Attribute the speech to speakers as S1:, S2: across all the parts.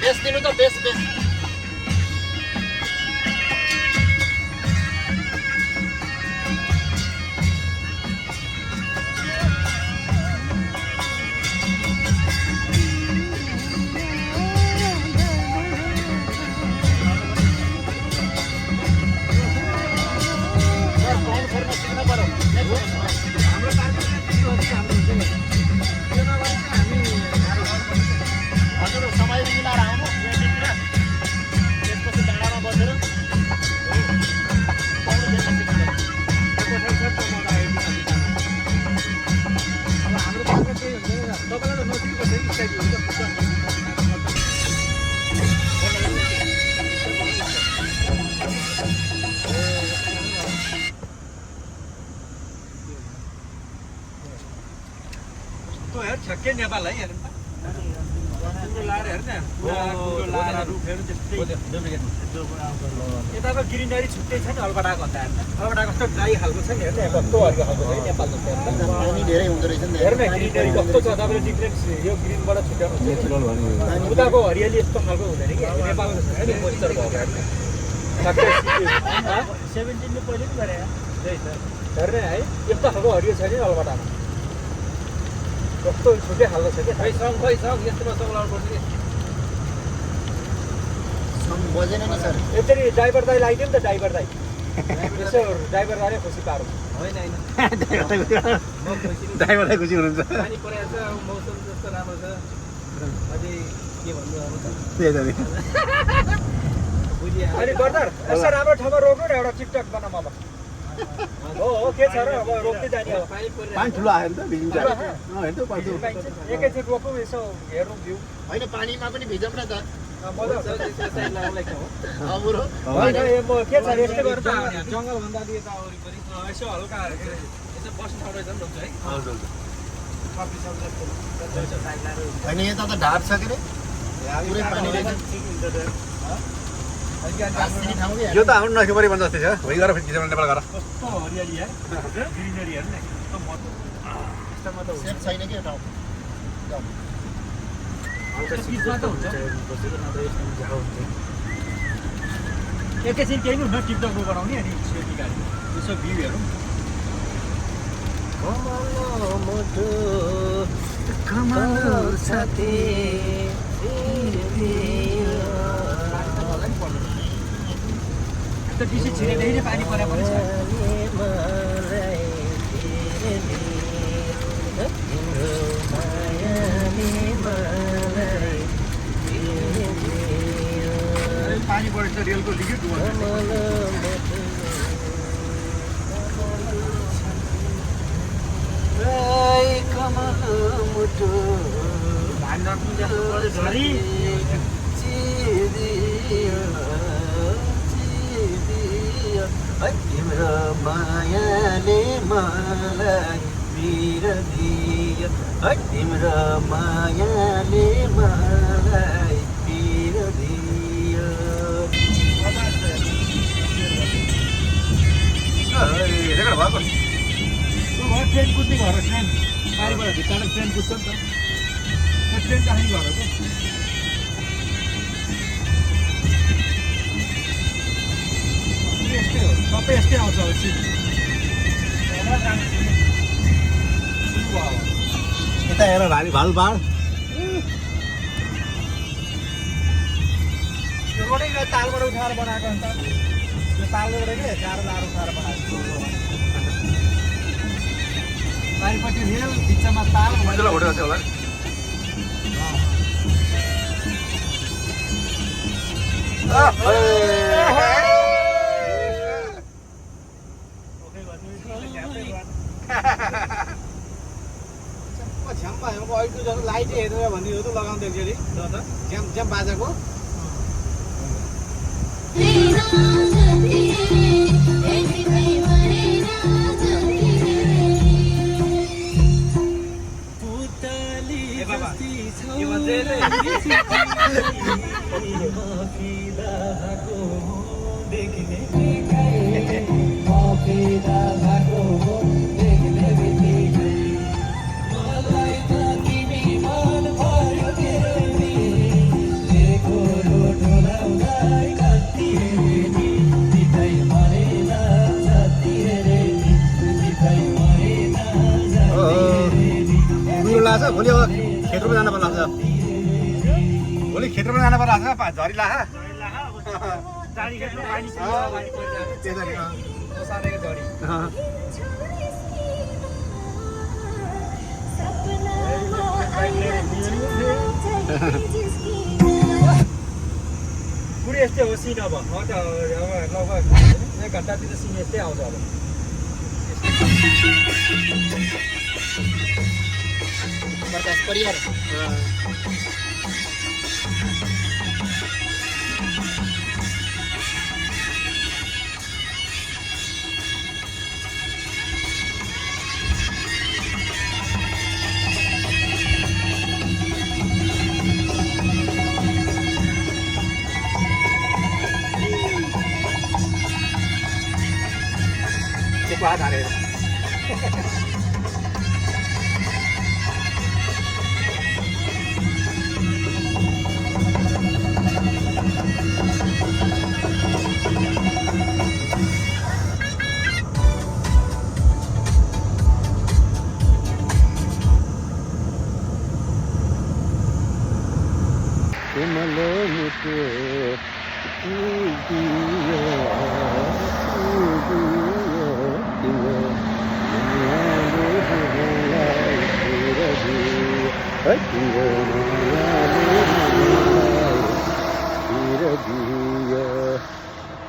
S1: Base दिनु त base base
S2: छक्के नेपाल है हेर्नु कुरो लाएर हेर्नु यताको ग्रिनरी छुट्टै छ नि अलगढाको भन्दा अलगढाको कस्तो ड्राई खालको छ नि हेर्नु कस्तो हरियो खालको छ नेपाल जस्तो
S1: पानी धेरै हुँदो रहेछ नि
S2: हेर्नु ग्रिनरी कस्तो छ तपाईँले डिफ्रेन्स यो ग्रिनबाट छुट्याउनु उताको हरियाली यस्तो खालको हुँदैन कि नेपालको जस्तो नि मोइस्चर भएको हेर्नु 17 ले पहिले पनि गरे त्यही छ हेर्नु है यस्तो खालको हरियो छ नि अलगढामा कस्तो छुट्टै खालको छ कि खै सङ यस्तोमा सङ लाउनु पर्छ कि
S1: सङ बजेन नि सर
S2: यसरी ड्राइभर दाइ लगाइदियो नि त ड्राइभर दाइ यसो ड्राइभर दाइले खुसी पारौँ होइन
S3: ड्राइभर दाइ खुसी हुनुहुन्छ
S2: पानी परेको छ मौसम जस्तो राम्रो छ अझै के भन्नु अब अनि बर्दर यसो राम्रो ठाउँमा रोक्नु न एउटा टिकटक बनाऊँ अब हो के छ र अब रोक्दै जाने हो
S3: पानी ठुलो आयो नि त भिजिन्छ हेर्नु पर्छ
S2: एकैचोटि रोकौँ यसो हेरौँ भ्यू
S1: होइन पानीमा पनि भिजौँ न त
S2: मजा आउँछ एक्सर्साइज लाग्ने हो
S1: अबुरो
S2: होइन म के छ यस्तै गर्छ जङ्गल भन्दा दिए त वरिपरि यसो हल्का यसो बस्नु ठाउँ रहेछ नि रोक्छ है
S3: हजुर
S1: होइन यता त ढाड छ के रे पुरै पानी रहेछ
S3: यो त हाम्रो नखेपरि बन्छ जस्तै छ भइ गएर फेरि खिचेर नेपाल गएर
S2: कस्तो हरियाली है ग्रिनरी हेर्नु न एकदम मजा
S1: सेफ छैन कि ठाउँ
S2: एकैछिन केही पनि टिकटकको बनाउने अनि सेफ्टी गाडी यसो भ्यू हेरौँ त बेसी छिरेदेखि पानी परे पनि छ पानी परेछ रेलको टिकट
S1: तिम्रो मायाले मलाई बिरदियो तिम्रो मायाले मलाई बिरदियो
S2: ट्रेन कुद्ने घर ट्रेन पारिबाट भित्ताबाट ट्रेन कुद्छ नि त ट्रेन कहाँ घर हो यस्तै हो सबै यस्तै आउँछ अब
S3: यता हेर भाली भालपाड
S2: रोडै तालबाट उठाएर बनाएको अन्त यो तालबाट के गाह्रो लाएर उठाएर बनाएको चारिपट्टि रेल बिचमा ताल
S3: मजाले होटेल छ होला
S2: झ्याम्पा झ्याम्पा अहिले जस्तो लाइट हेरेर भनिदियो त लगाउँदै एकचोटि झ्याम बाजाको
S3: छ भोलि अब खेतमा जानु पर्ला छ भोलि खेतमा जानु पर्ला छ झरी लाख
S2: पुरै यस्तै हो सिन अब लगभग 1 घन्टातिर सिन यस्तै आउँछ अब
S1: प्रकाश परियार
S3: हात हालेर तिमीले मुटु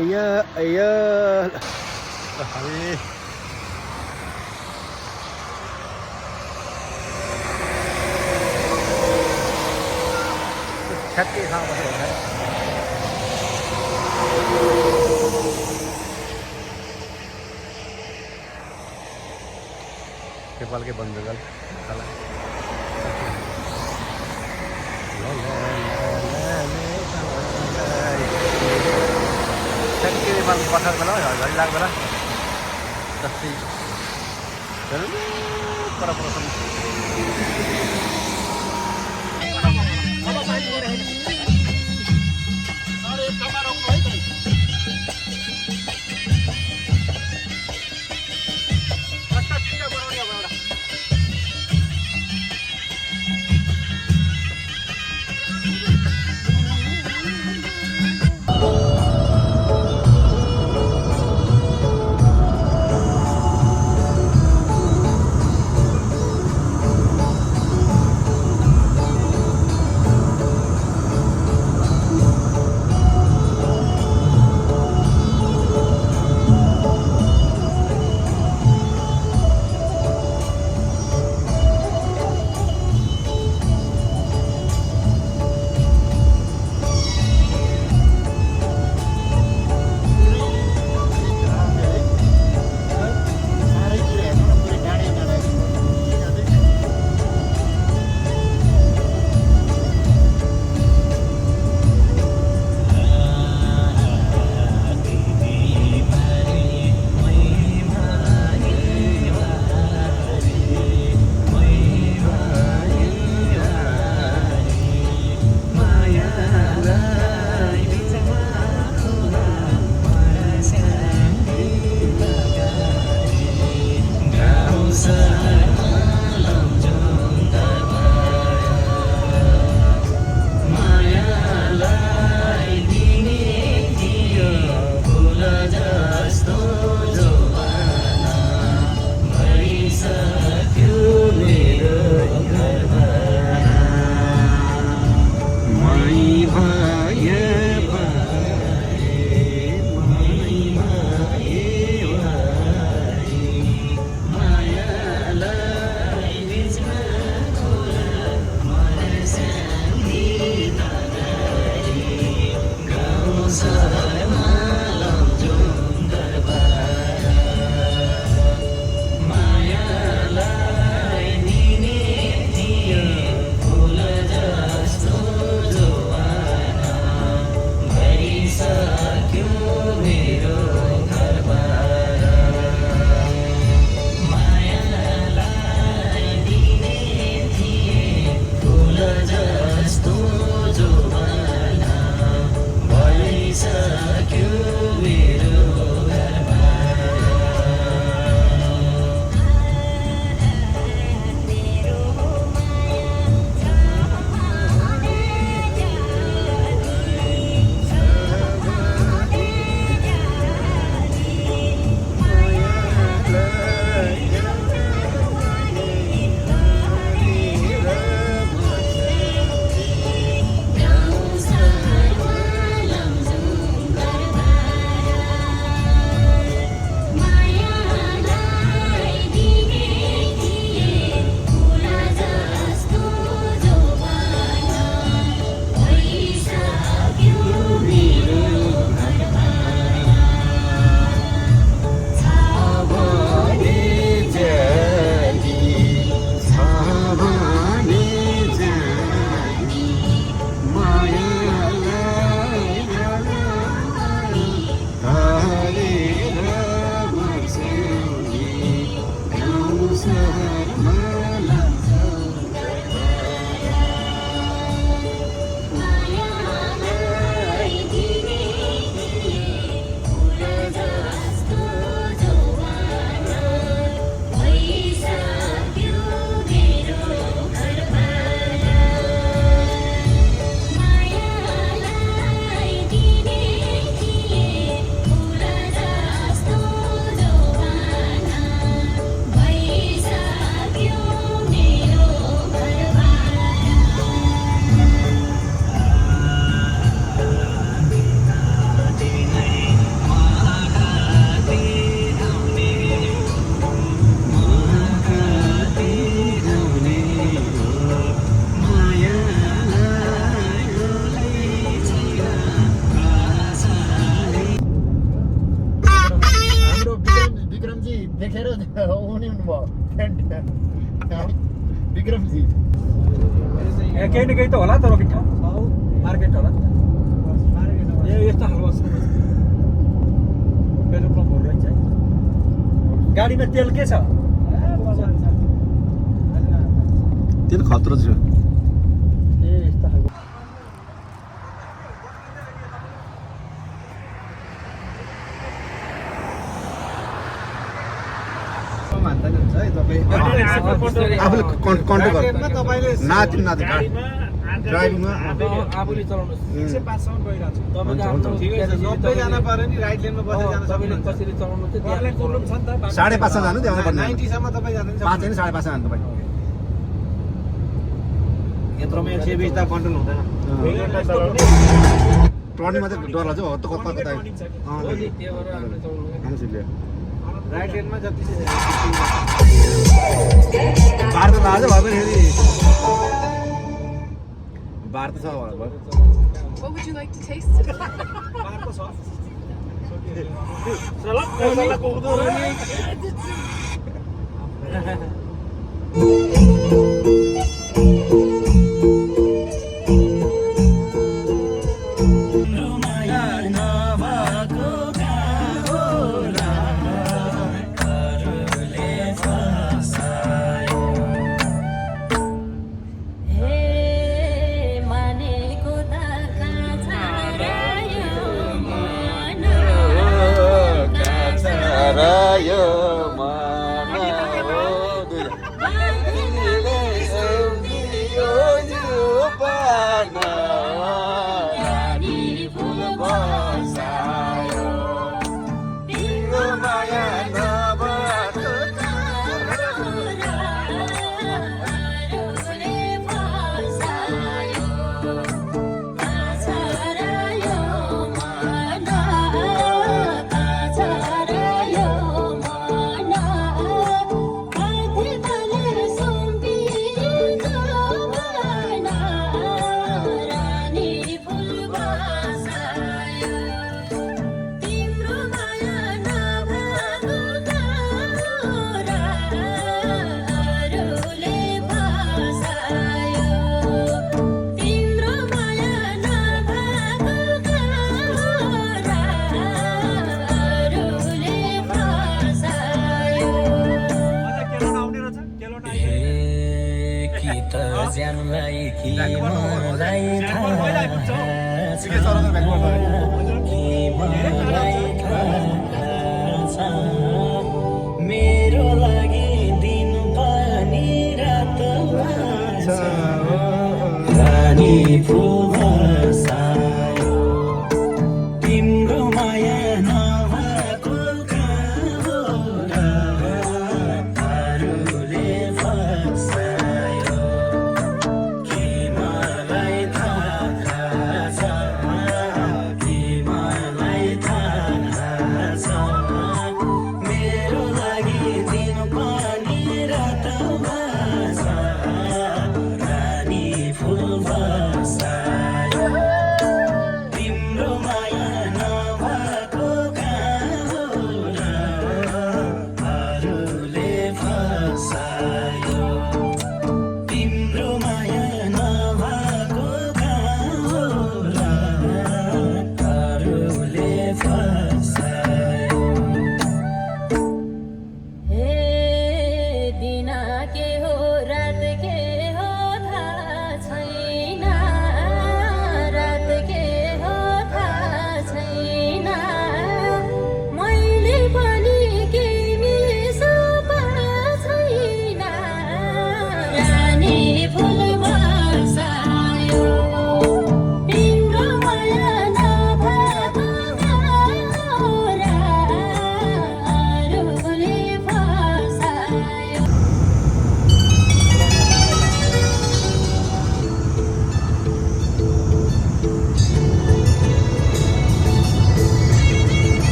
S3: ayah छक्के हाँ बस नेपाल के बंदगल छक्के नेपाल पठार बेला झरी लाग्छ बेला जस्तै पर
S1: देखेर उनी हुनुभयो विक्रमजी
S2: केही न केही त होला तर ठाउँ मार्केट होला ए यस्तो खालको पेट्रोल पम्पहरू रहेछ है गाडीमा तेल के छ
S3: तेल खतरो छ
S2: ए यस्तो खालको
S1: मान्दैन हुन्छ है तपाईँ
S3: आफूले कन्ट्रोल गर्नु
S1: तपाईँले
S3: नाति ड्राइभिङमा
S2: आफूले चलाउनुहोस्
S1: 105 सम्म गइरहेको छु
S2: तपाईँको आफ्नो
S1: ठिकै छ 90 जान पर्यो नि राइट लेनमा बसेर जान
S2: तपाईँले
S1: सक्नुहुन्छ
S2: कसरी चलाउनु चाहिँ
S1: पर्ने कुर्लुम छ नि त
S3: 5:30 जानु त्यहाँ पर्ने
S1: 90 सम्म तपाईँ जाँदैन
S3: 5 होइन 5:30 जानु तपाईँ
S1: यत्रोमा 120 त कन्ट्रोल हुँदैन
S3: टर्निङमा चाहिँ डर लाग्छ हो त कता कता मान्छेले
S1: राइट लेनमा जति
S3: बार त लाग्छ भयो पनि फेरि बार त छ भयो
S4: What would you like to taste today?
S1: बारको छ
S5: मेरो लागि दिन पनि रात रानी फुल बसायो तिम्रो माया नभएको अरूले फसायो कि मलाई थाहा छ कि मलाई थाहा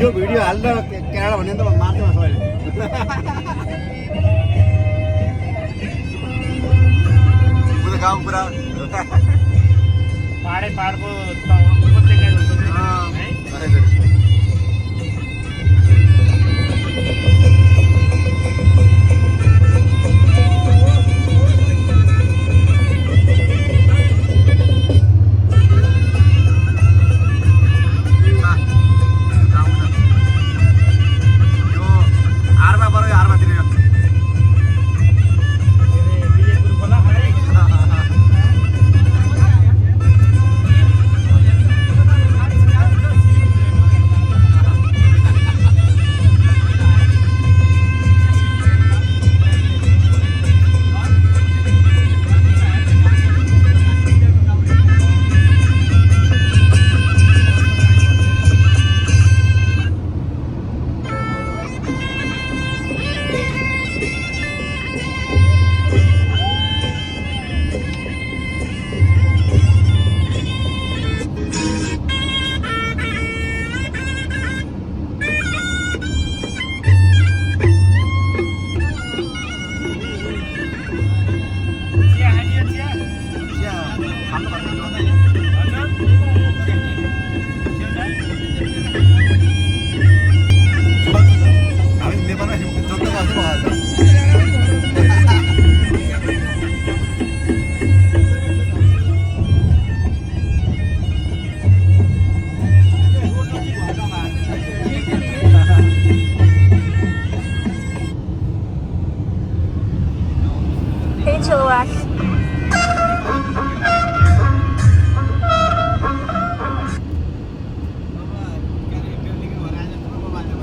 S3: यो भिडियो हालेर केरला भन्ने त मार्छ सबैले पुरा गाउँ पुरा
S2: पाहाडको उपत्यका जस्तो है
S6: Hey, Chilliwack.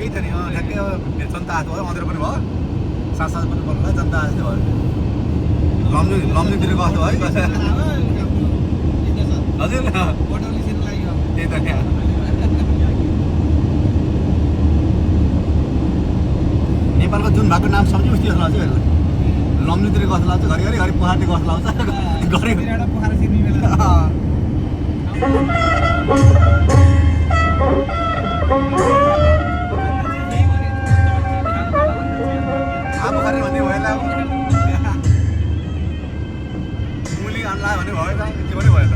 S3: केही त नि ठ्याक्कै अब जनता आएको भयो मन्दिर पनि भयो साथ पनि पर्ला जनता आएको भयो लम्नीतिर गएको भयो हजुर त्यही त यहाँ नेपालको जुन भएको नाम सम्झि उस्तो जस्तो लाग्छ हेर्नु लम्नीतिर गएको लाग्छ घरिघरि पोखरातिर गएको लाग्छ घरि पोखरी भन्ने भयो मुली अन्ला भन्ने भयो त के पनि भयो त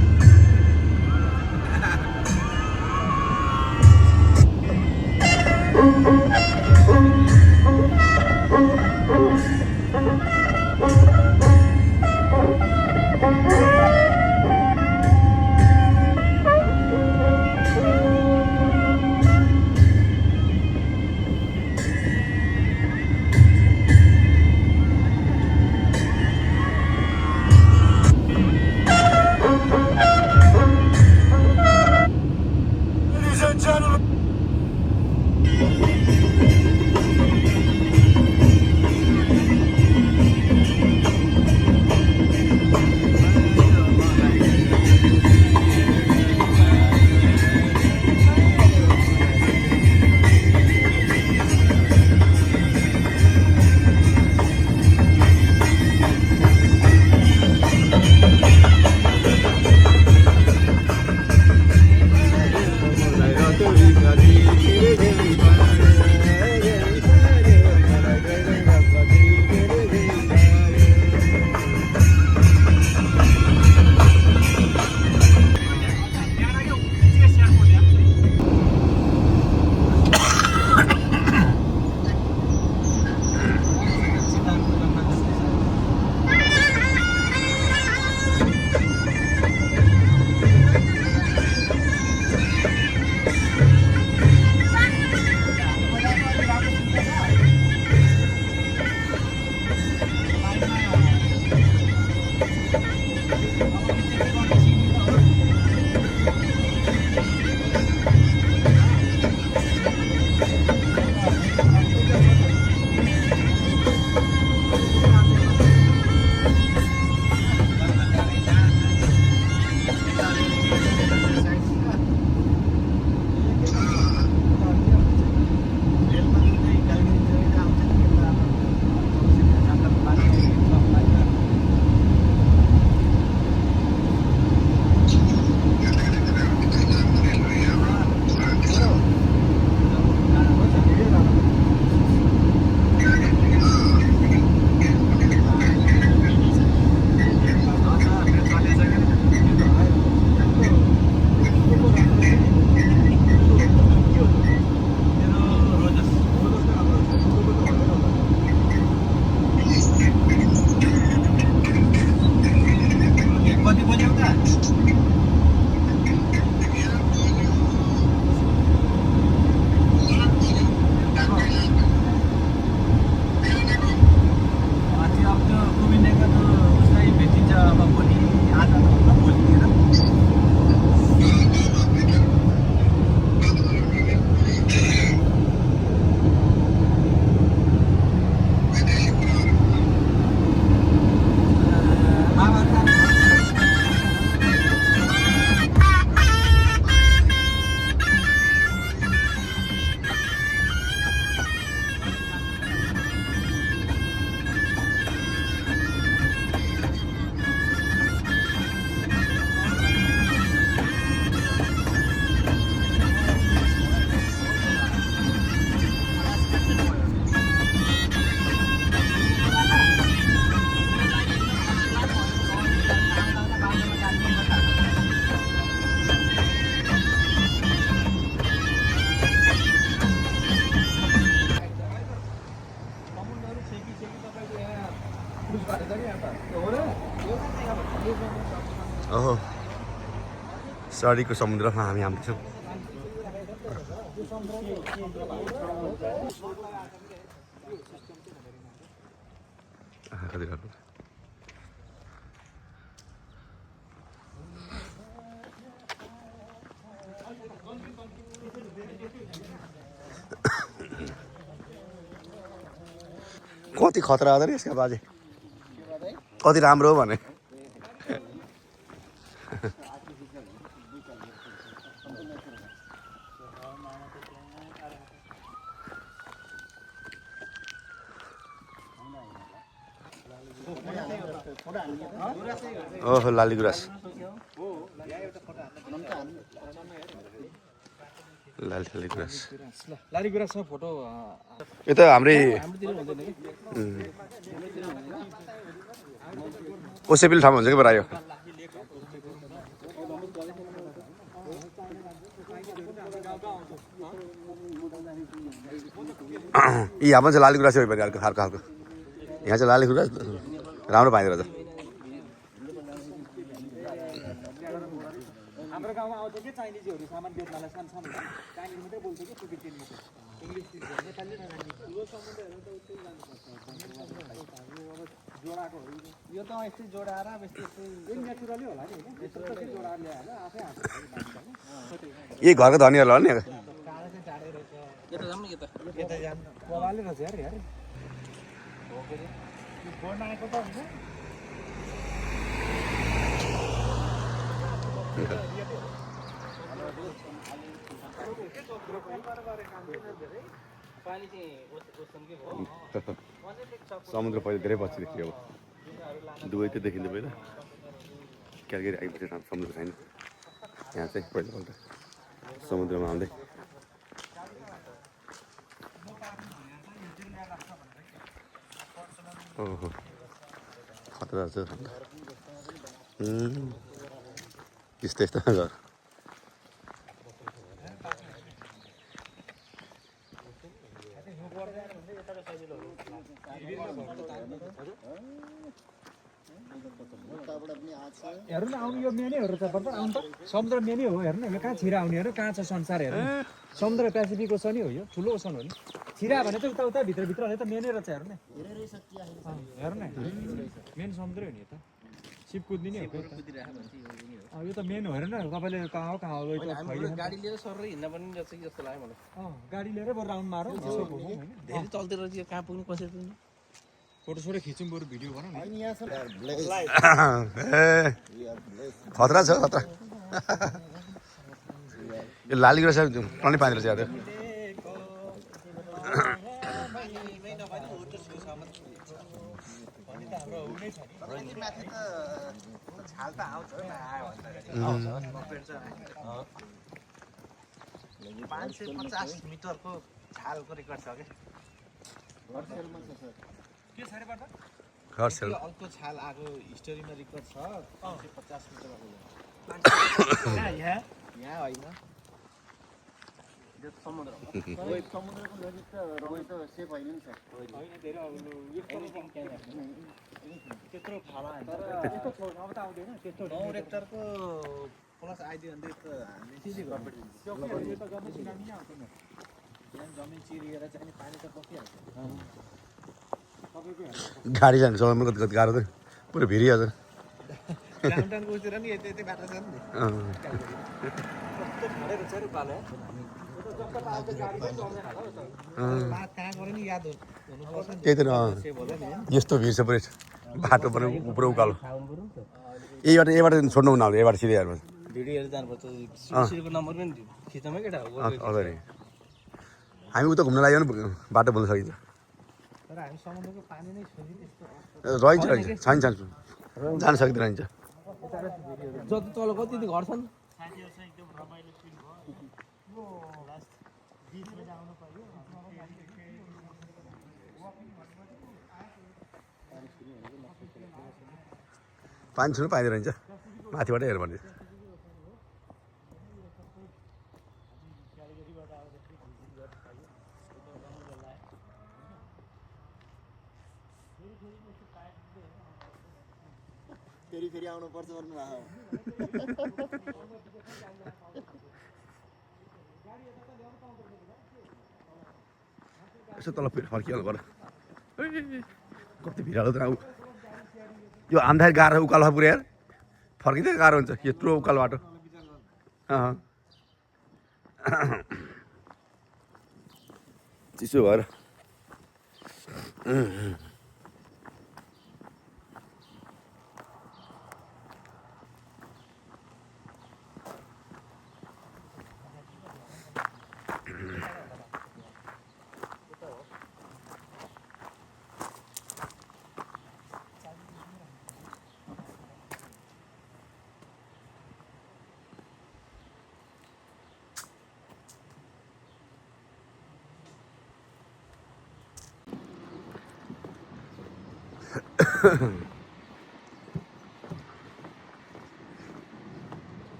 S3: चरीको समुद्रमा हामी आउँदैछौँ कति राम्रो कति खतरा हुँदैन यसका बाजे कति राम्रो हो भने ओहो लाली गुराँस लाली गुराँस
S2: लाली गुराँसमा फोटो
S3: यो त हाम्रै ओसेपिल ठाउँमा हुन्छ कि बरायो यी हाम्रो चाहिँ लाली गुराँस हो भने अर्को अर्को अर्को यहाँ चाहिँ लाली गुराँस राम्रो पाइँदो रहेछ
S2: हाम्रो गाउँमा आउँछ कि चाइनिजहरू सामान बेच्नलाई सानो सानो चाइनिज मात्रै बोल्छ कि टुकी इङ्ग्लिस नेपाली जोडाएको यो त यस्तै जोडाएर यस्तै नेचुरली होला नि होइन जोडाएर ल्याएर आफै
S3: यही घरको धनीहरू होला नि
S2: यता जाम बबाले रहेछ यार यार बोर्ड आएको त हुन्छ
S3: समुद्र पहिला धेरै पछि देखियो अब दुवै त देखिन्छ पहिला क्यालगरी आइपुग्छ समुद्र छैन यहाँ चाहिँ पहिलोपल्ट समुद्रमा आउँदै ओहो खतरा छ यस्तो यस्तो घर
S2: हेर्नु न आउनु यो मेनैहरू त पर्छ आउनु त समुद्र मेनै हो हेर्नु यो कहाँ छिरा आउने हेर्नु कहाँ छ संसार हेर्नु समुद्र पेसिफिक ओसन हो यो ठुलो ओसन हो नि छिरा भने त उता उता भित्रभित्रले त मेनै रहेछ हेर्नु न हेर्नु न मेन समुद्रै हो नि यो त सिप कुद्दिने हो यो त मेन हो हेर्नु न तपाईँले कहाँ हो
S6: गाडी लिएर सर हिँड्न पनि रहेछ कि जस्तो लाग्यो मलाई
S2: गाडी लिएर बरु राउन्ड मारौँ यसो घुमौँ होइन
S6: धेरै चल्दै रहेछ यो कहाँ पुग्नु कसरी पुग्नु
S2: फोटो सोटो खिचौँ बरु भिडियो बनाउँ न
S3: खतरा छ खतरा यो लाली गुराँस पनि पाइँदो रहेछ याद
S6: छाल त आउँछ 550 मिटरको छालको रेकर्ड छ
S3: घर सेल
S6: अर्को छाल आएको हिस्टोरीमा रेकर्ड छ 550 मिटर यहाँ होइन
S1: समुद्रको नजिक त रमाइ त सेफ होइन नि सर
S6: त्यत्रो फाला नौ रेक्टरको प्लस आइदियो भने त हामीले जमिन चिरिएर चाहिँ पानी त बसिहाल्छ
S3: गाडी जानु समयमा कति गाह्रो त पुरै भिरिहाल्छ
S6: डाउनटाउनको उतिर नि यतै बाटो छ नि कहाँ गऱ्यो नि याद हुनुपर्छ नि
S3: त्यही त यस्तो भिड छ पुरै बाटो पनि पुरै उकालो यहीबाट छोड्नु हुन यहीबाट सिधै हेर्नु
S6: भिडियो हेरेर जानुपर्छ सिलगढीको नम्बर पनि खिचमै केटा हो
S3: अगाडि हामी उता घुम्न लाग्यो भने बाटो बोल्न सकिन्छ
S6: तर हामी समुद्रको पानी नै छोडी त्यस्तो
S3: रहन्छ छैन जान सक्दैन रहन्छ
S6: जति तल कति घर छन्
S3: पानी छुनु पाइँदो रहन्छ माथिबाट हेर भने
S1: फेरि फेरि आउनुपर्छ भन्नु भएको
S3: यसो तल फर्किहाल्नु पर्यो कति भिरालो त यो हान्दाखेरि गाह्रो उकालो पुऱ्यायो यार फर्किँदै गाह्रो हुन्छ यत्रो उकालो बाटो चिसो भएर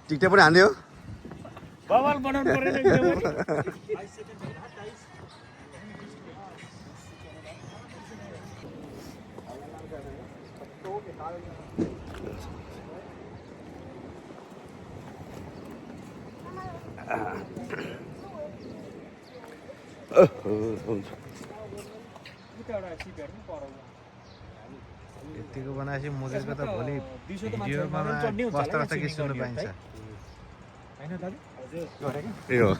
S3: टिकटक पनि हान्दियो
S6: बवाल बनाउनु पर्यो नि एकदमै
S7: यतिको बनाएपछि मुजुरको त भोलि भिडियोमा कस्तो कस्तो गीत सुन्नु पाइन्छ
S2: हैन दाजु
S3: ए हो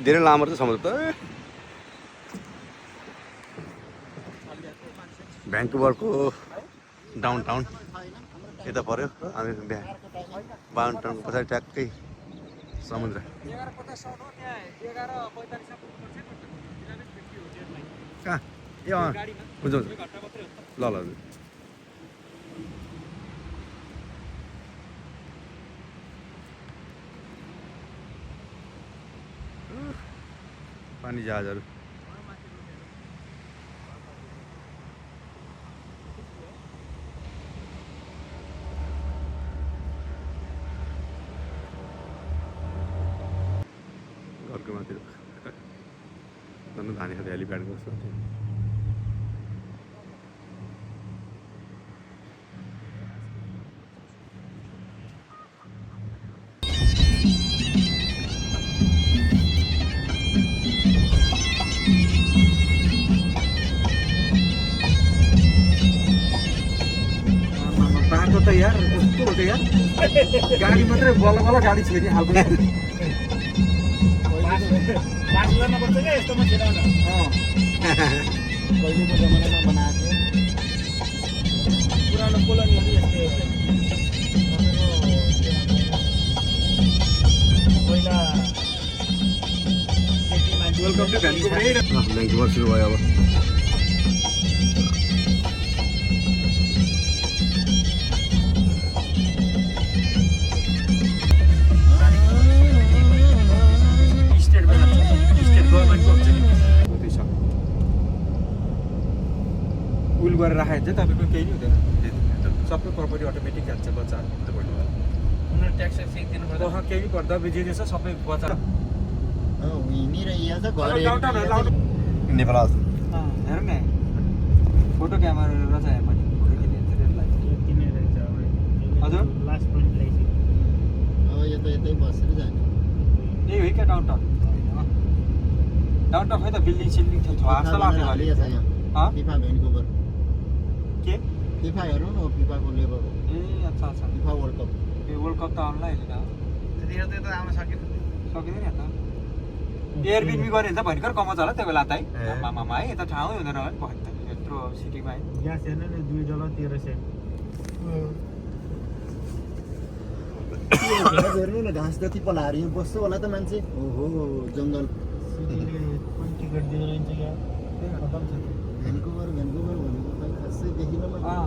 S3: धेरै लामो रहेछ समुद्र त भ्यान्कुभरको डाउन टाउन यता पऱ्यो अनि डाउन टाउनको पछाडि ट्याक्कै समुद्र
S2: 11:50 हो त्यहाँ 11:45 मा पुग्नुपर्छ
S3: कहाँ ए अँ हुन्छ हुन्छ ल ल पानी जहाजहरू अर्को माथि झन् धाने खाँदा हेलिप्याडको जस्तो
S2: बाटो त यार कस्तो हो त यार गाडी मात्रै बल्ल बल्ल गाडी छिर्ने खालको
S6: पास गर्नुपर्छ क्या यस्तोमा छिराउन
S1: पहिलेको जमानामा बनाएको
S6: पुरानो कोलोनीहरू यस्तै हो पहिला केटी मान्छे
S2: वेलकम टु भ्यान्कुभर
S3: भ्यान्कुभर सुरु भयो अब
S2: उल गरेर राखेको चाहिँ तपाईँको केही नै हुँदैन सबै प्रपर्टी अटोमेटिक जान्छ बच्चाहरू
S6: उनीहरू ट्याक्स एक दिनुपर्छ
S2: केही नै पर्दा जे छ सबै बच्चा
S1: यहीँनिर यहाँ त घर
S3: नेपाल
S2: हेर न फोटो क्यामेरा रहेछ यहाँ पनि फोटो खिचिन्छ रेड लाइट हजुर
S6: लास्ट पोइन्ट ल्याइसक्यो
S1: अब यो त यतै बसेर जाने
S2: यही हो क्या डाउन टाउन खै त बिल्डिङ सिल्डिङ छ जस्तो लाग्थ्यो
S1: हालिएको छ यहाँ फिफा भ्यान्कुभर
S2: के
S1: फिफा हेर्नु न फिफाको लेभल
S2: ए अच्छा अच्छा
S1: फिफा वर्ल्ड कप
S2: यो वर्ल्ड कप त आउनुलाई अहिले
S6: त्यतिखेर त आउन सकेन
S2: सकिँदैन त एयरबिनबी गऱ्यो भने त भयङ्कर कमाउँछ होला त्यो बेला त है मामा है यता ठाउँै हुँदैन होला नि भयो त यत्रो सिटीमा है
S6: ग्यास हेर्नु नि $2 13
S1: हेर्नु न घाँस जति पलाएर यो बस्छ होला त मान्छे ओहो जङ्गल
S6: सिटीले कुन टिकट दिएर हिँड्छ क्या खतम छ
S1: भ्यान्कुभर भनेको त खासै देखिन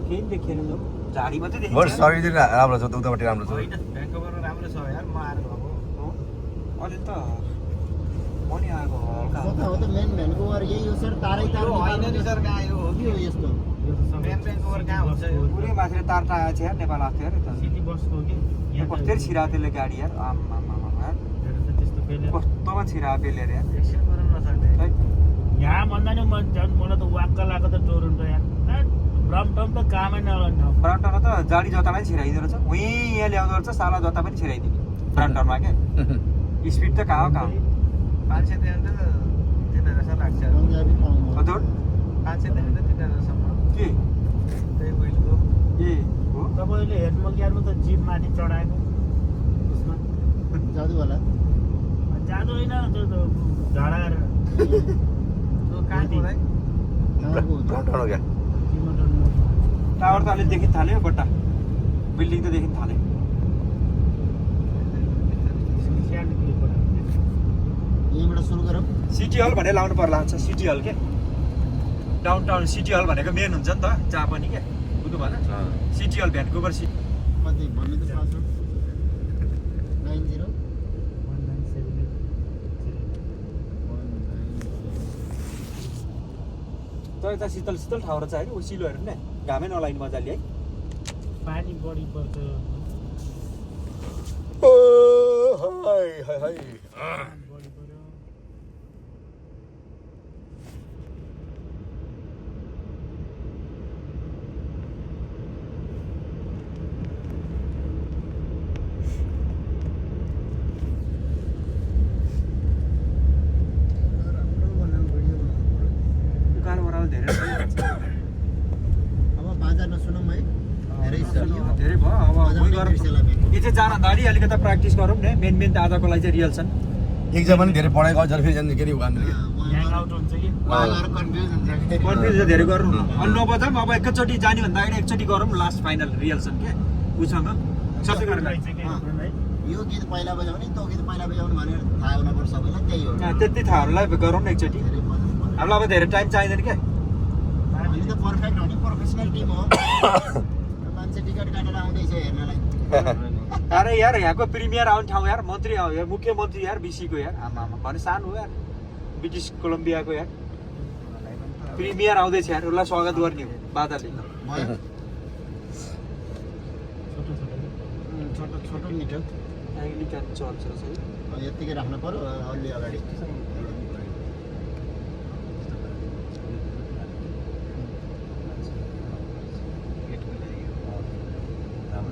S2: केही पनि देखिएन त झाडी मात्रै देखिन्छ
S3: बरु शरीर चाहिँ राम्रो छ उतापट्टि राम्रो छ
S6: होइन भ्यान्कुभर राम्रो छ यार म आएर गएको
S2: अहिले त म नि आएको हल्का
S1: कता हो त मेन भ्यान्कुभर यही हो सर तारै तार
S6: होइन नि सर कहाँ यो हो
S1: के हो यस्तो
S6: मेन भ्यान्कुभर कहाँ हुन्छ यो
S2: पुरै माथि तार टाएको छ यार नेपाल आएको थियो यार त
S6: सिटी बसको कि
S2: कस्तो छिरा त्यसले गाडी यार आमा
S6: त्यस्तो फेरि
S2: कस्तोमा छिरा पेलेर यार
S6: एक्सन गर्न नसक्ने यहाँ भन्दा नि झन् मलाई त वाक्क लाग्यो त टोरन्टो यहाँ ब्रम्पटन त कामै नगर्ने ठाउँ
S2: ब्रान्टनमा त जाडी जतालाई छिराइदिँदो रहेछ उहीँ यहाँ ल्याउँदो रहेछ साला जता पनि छिराइदिने ब्रान्टनमा क्या स्पिड त कहाँ हो कहाँ
S6: 500 देखि त 3000 जस्तो लाग्छ
S1: पन्जाबी ठाउँमा
S2: हजुर
S6: 500 देखि त 3000 सम्म
S2: के
S6: त्यही वेलको
S2: ए हो
S6: तपाईँले हेर्नु ग्यारमा त जिप माथि चढाएको उसमा
S1: जादुवाला
S6: जाँदो होइन त्यो झडाएर त्यो कहाँको है
S1: कहाँको हुन्छ
S3: टाढो क्या
S2: टावर त अलिक देखिन थाल्यो बट्टा बिल्डिङ त देखिन थाल्यो
S1: यहीँबाट सुरु गरौँ
S2: सिटी हल भनेर लाउनु पर्ला हुन्छ सिटी हल के डाउन टाउन सिटी हल भनेको मेन हुन्छ नि त जहाँ पनि क्या बुझ्नु भएन सिटी हल भ्यान्कुभर सिटी
S1: कति भन्नु त पासवर्ड 90
S2: तर यता शीतल शीतल ठाउँ रहेछ होइन उसिलोहरू नि घामै नलाग्ने मजाले है
S6: पानी बढी पर्छ बढी पर्यो
S2: उकालो ओह्रालो धेरै
S1: अब बाजा नसुनौँ है धेरै सकियो
S2: धेरै भयो अब उही गरौँ यो चाहिँ जान अगाडि अलिकति प्र्याक्टिस गरौँ न मेन त आजको लागि चाहिँ रियल छन्
S3: एक्जाम पनि धेरै पढाइ गर्छ फेरि जाने के अरे उकालो
S6: ह्याङ आउट हुन्छ कि
S1: उहाँहरू कन्फ्युज हुन्छ
S2: कन्फ्युज धेरै गरौँ अनि नबजाऊँ अब एकैचोटि जाने भन्दा अगाडि एकचोटि गरौँ लास्ट फाइनल रियल छन् क्या उसँग सबै गरेर
S1: यो गीत पहिला बजाउने त्यो गीत पहिला बजाउने भनेर थाहा हुनुपर्छ सबैलाई त्यही हो
S2: त्यति थाहाहरूलाई गरौँ न एकचोटि
S1: धेरै मजा पर्छ।
S2: हामीलाई अब धेरै टाइम चाहिँदैन क्या
S1: हामी त पर्फेक्ट हो नि प्रोफेसनल टिम हो मान्छे टिकट काटेर आउँदैछ हेर्नलाई
S2: अरे यार यहाँको प्रिमियर आउने ठाउँ यार मन्त्री यार मुख्यमन्त्री यार बिसीको यार आमा भने सानो हो यार ब्रिटिस कोलम्बियाको यार प्रिमियर आउँदैछ यार उसलाई स्वागत गर्ने हो बाजाले
S1: भयो छोटो छोटो मिठो
S2: एङ्ग्लिकन चर्च रहेछ है
S1: यत्तिकै राख्नु पर्यो अलि अगाडि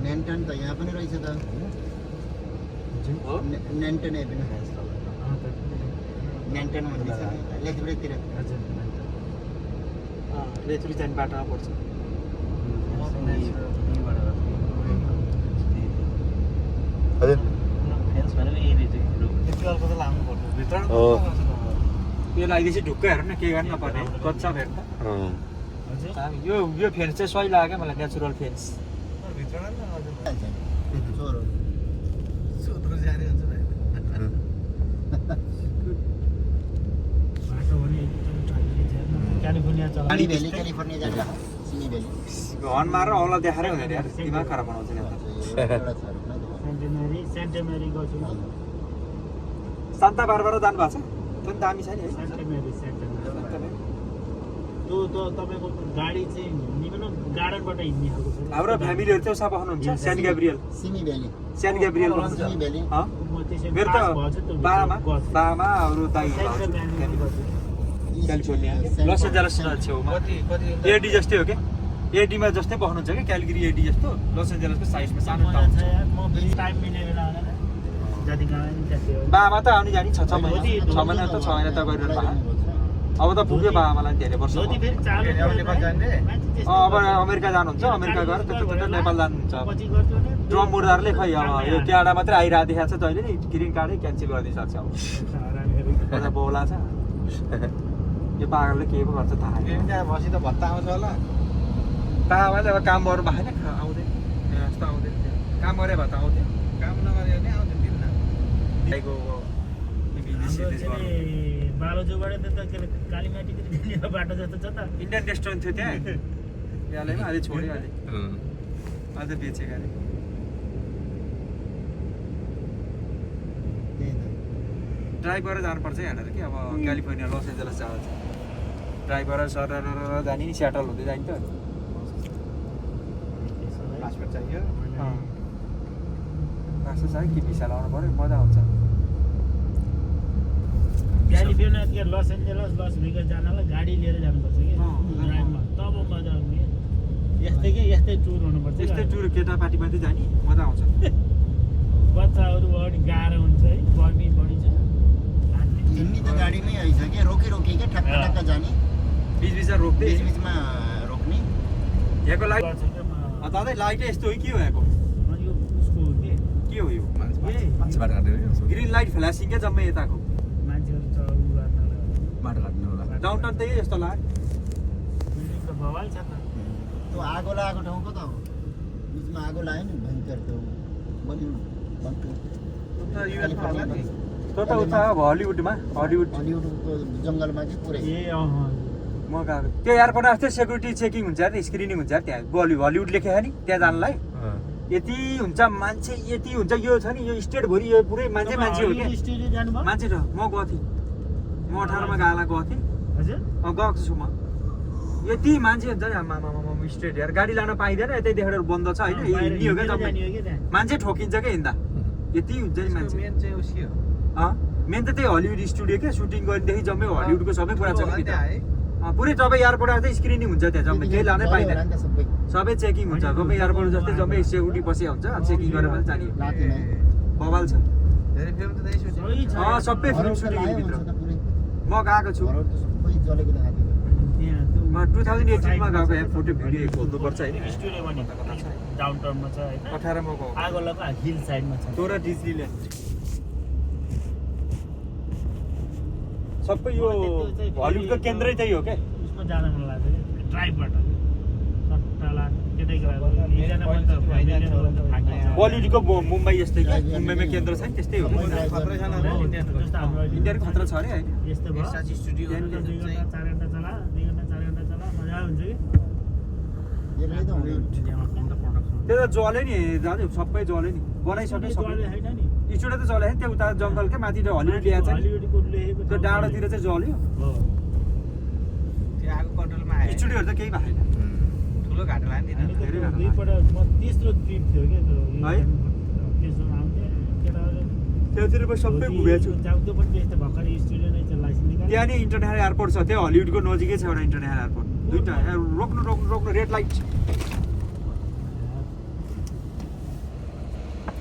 S1: नेन्टन त यहाँ पनि रहेछ त नेन्टन पनि नेन्टन भन्ने छ लेथुरेतिर
S2: लेथुरी जाने बाटोमा पर्छ
S3: हजुर
S2: यो लगाइदिएपछि ढुक्क हेर्नु न केही गर्नु नपर्ने कच्चा फेर त यो फेन्स चाहिँ सही लाग्यो क्या मलाई नेचुरल फेन्स
S6: क्यालिफोर्निया चला
S1: क्यालिफोर्निया जाने सिमी भ्याली
S2: हर्न मारेर औँला देखाएरै हुँदैन यार दिमाग खराब बनाउँछ नि
S6: सेन्टेमेरी गएको छु
S2: सान्ता बारबार जानु भएको छ त्यो पनि दामी छ नि है
S6: सेन्टेमेरी त्यो तपाईँको गाडी चाहिँ निकै गार्डनबाट हिँड्ने खालको छ
S2: हाम्रो फ्यामिलीहरू चाहिँ उसा बस्नुहुन्छ सेन्ट ग्याब्रियल
S1: सिमी भ्याली
S2: सेन्ट ग्याब्रियल
S1: सिमी भ्याली
S6: म त्यसै
S2: मेरो त बामा अरू दाइ क्यालिफोर्निया लस एन्जलस छेउमा एडी जस्तै हो क्या एडीमा जस्तै बस्नुहुन्छ क्या क्यालगरी एडी जस्तो लस एन्जलसको साइजमा सानो टाउन छ
S6: म फेरि टाइम मिलेर आउँदैन जति गाउँ त्यति हो
S2: बामा त आउनु जाने 6 महिना त 6 महिना त गरिरहनु भएको अब त पुग्यो बाबालाई धेरै वर्ष
S6: जति फेरि चालु
S2: अब अमेरिका जानुहुन्छ अमेरिका गएर त्यता नेपाल जानुहुन्छ
S6: पछि गर्थ्यो भने
S2: ट्रम्प मुर्दारले खै अब यो क्यानाडा मात्रै आइरहेको देखाएको छ जहिले नि ग्रिन कार्डै क्यान्सल गरिदिइसक्छ अब अझ बोला छ यो पागलले के पो गर्छ थाहा छैन
S7: बसी त भत्ता आउँछ होला
S2: बाबाले अब काम गर्नु भएन आउँदैन यस्तो आउँदैन काम गरे भए त आउँथ्यो
S7: काम नगरे भने आउँदैन दिन न
S6: बालोजुबाट त के अरे कालीमाटीतिर जाने बाटो जस्तो छ त
S2: इन्डियन रेस्टुरेन्ट थियो त्यहाँ त्यहाँलाई अहिले छोड्यो अहिले अझ बेचेको अरे ड्राइभ गरेर जानुपर्छ यहाँनिर कि अब क्यालिफोर्निया लस एन्जलस जान्छ ड्राइभ गरेर सर जाने नि स्याटल हुँदै जाने त
S7: पासपोर्ट चाहियो
S2: पासपोर्ट चाहियो कि भिसा लगाउनु पऱ्यो मजा आउँछ
S6: California Los Angeles Las Vegas जानलाई गाडी लिएर जानुपर्छ कि ड्राइभमा तब मजा आउने यस्तै टुर हुनुपर्छ
S2: यस्तै टुर केटापाटी मात्रै जाने मजा आउँछ
S6: बच्चाहरू अलिक गाह्रो हुन्छ है गर्मी बढी छ
S1: हिँड्ने त गाडीमै आइछ क्या रोकी क्या ठ्याक्क ठ्याक्क जाने
S2: बिचबिचमा रोक्दै
S1: बिचबिचमा रोक्ने
S2: यहाँको लाइट दादा लाइटै यस्तो हो कि हो यहाँको
S6: यो उसको
S2: के हो यो
S7: मान्छेबाट काट्यो
S2: ग्रिन लाइट फ्ल्यासिङ क्या जम्मै यताको
S6: मान्छेहरू छ
S7: बाटो काट्नु होला
S2: डाउनटाउन त यस्तो लाग्यो
S6: बिल्डिङ त बवाल छ त
S1: त्यो आगो लागेको ठाउँ कता हो बिचमा आगो लाग्यो नि भयङ्कर त्यो बलिउड
S2: त्यो त उता अब हलिउडमा
S1: हलिउडको जङ्गलमा चाहिँ पुरै
S6: ए
S2: म गएको त्यो एयरपोर्ट आएको सेक्युरिटी चेकिङ हुन्छ अरे स्क्रिनिङ हुन्छ त्यहाँ हलिउड लेखेको नि त्यहाँ जानलाई यति हुन्छ मान्छे यति हुन्छ यो छ नि यो स्टेटभरि यो पुरै मान्छे हो क्या
S6: स्टेडियम जानुभयो
S2: मान्छे र म गएको थिएँ म 18मा गएको थिएँ
S6: हजुर
S2: गएको छु म यति मान्छे हुन्छ नि आमा स्टेट यार गाडी लान पाइँदैन यतै देखेर बन्द छ होइन हिँड्ने हो क्या जम्मै मान्छे ठोकिन्छ क्या हिँड्दा यति हुन्छ नि मान्छे
S7: मेन चाहिँ उसी हो
S2: मेन त त्यही हलिउड स्टुडियो क्या सुटिङ गरेदेखि जम्मै हलिउडको सबै कुरा छ कि
S7: है
S2: पुरै तपाईँ एयरपोर्ट आउँदै स्क्रिनिङ हुन्छ त्यहाँ जम्मै केही लानै पाइँदैन
S1: नि त सबै
S2: सबै चेकिङ हुन्छ जम्मै एयरपोर्ट जस्तै जम्मै सेक्युरिटी बसिया हुन्छ चेकिङ गरेर पनि जाने
S1: लाथिन
S2: बवाल छ
S7: धेरै फिल्म त त्यही सुटिङ
S2: सबै फिल्म सुटिङ भित्र म गएको छु
S1: घरहरू त सबै जलेको देखाएको
S2: म 2018 मा गएको यहाँ फोटो भिडियो खोल्नुपर्छ होइन
S6: स्टुडियो भने डाउन टाउनमा छ होइन
S2: 18 मा गएको
S6: आगो लगाएको हिल साइडमा छ
S2: तोरा डिज्नील्यान्ड सबै यो हलिउडको केन्द्रै त्यही हो क्या
S6: उसमा जान मन लाग्छ कि ड्राइभबाट सट्टाला केटाको
S2: बलिउडको मुम्बई यस्तै क्या मुम्बईमा केन्द्र छ नि त्यस्तै हो
S7: खतरै छ न
S6: जस्तो हाम्रो
S2: इन्डियाको खतरा छ अरे होइन
S6: यस्तो भयो
S7: स्टुडियो
S6: 2 घन्टा 4 घन्टा चला 2 घन्टा 4 घन्टा चला मजा हुन्छ कि
S1: यसले त हुँदैन
S2: त्यो त जल्यो नि दाजु सबै जल्यो नि बनाइसक्यो सबै
S6: होइन नि
S2: स्टुडियो त जल्यो नि त्यो उता जङ्गल क्या माथि हलिउड ल्याएको छ नि
S6: हलिउडको लेखेको
S2: त्यो डाँडातिर चाहिँ जल्यो
S6: हो
S7: त्यो आगो कन्ट्रोलमा आयो
S2: स्टुडियोहरू त केही भएन
S7: ठुलो घाटा लाग्यो नि
S6: दुईपल्ट म तेस्रो ट्रिप थियो क्या त्यो
S2: है?
S6: तेस्रो आउँथेँ केटाहरू
S2: त्यहाँतिर म सबै घुमेको छु
S6: त्यो पनि त्यस्तै भर्खर स्टुडियो नै चाहिँ लाइसेन्स निकाल्यो
S2: त्यहाँ नि इन्टरनेसनल एयरपोर्ट छ त्यहाँ हलिउडको नजिकै छ एउटा इन्टरनेसनल एयरपोर्ट दुईटा रोक्नु रेड लाइट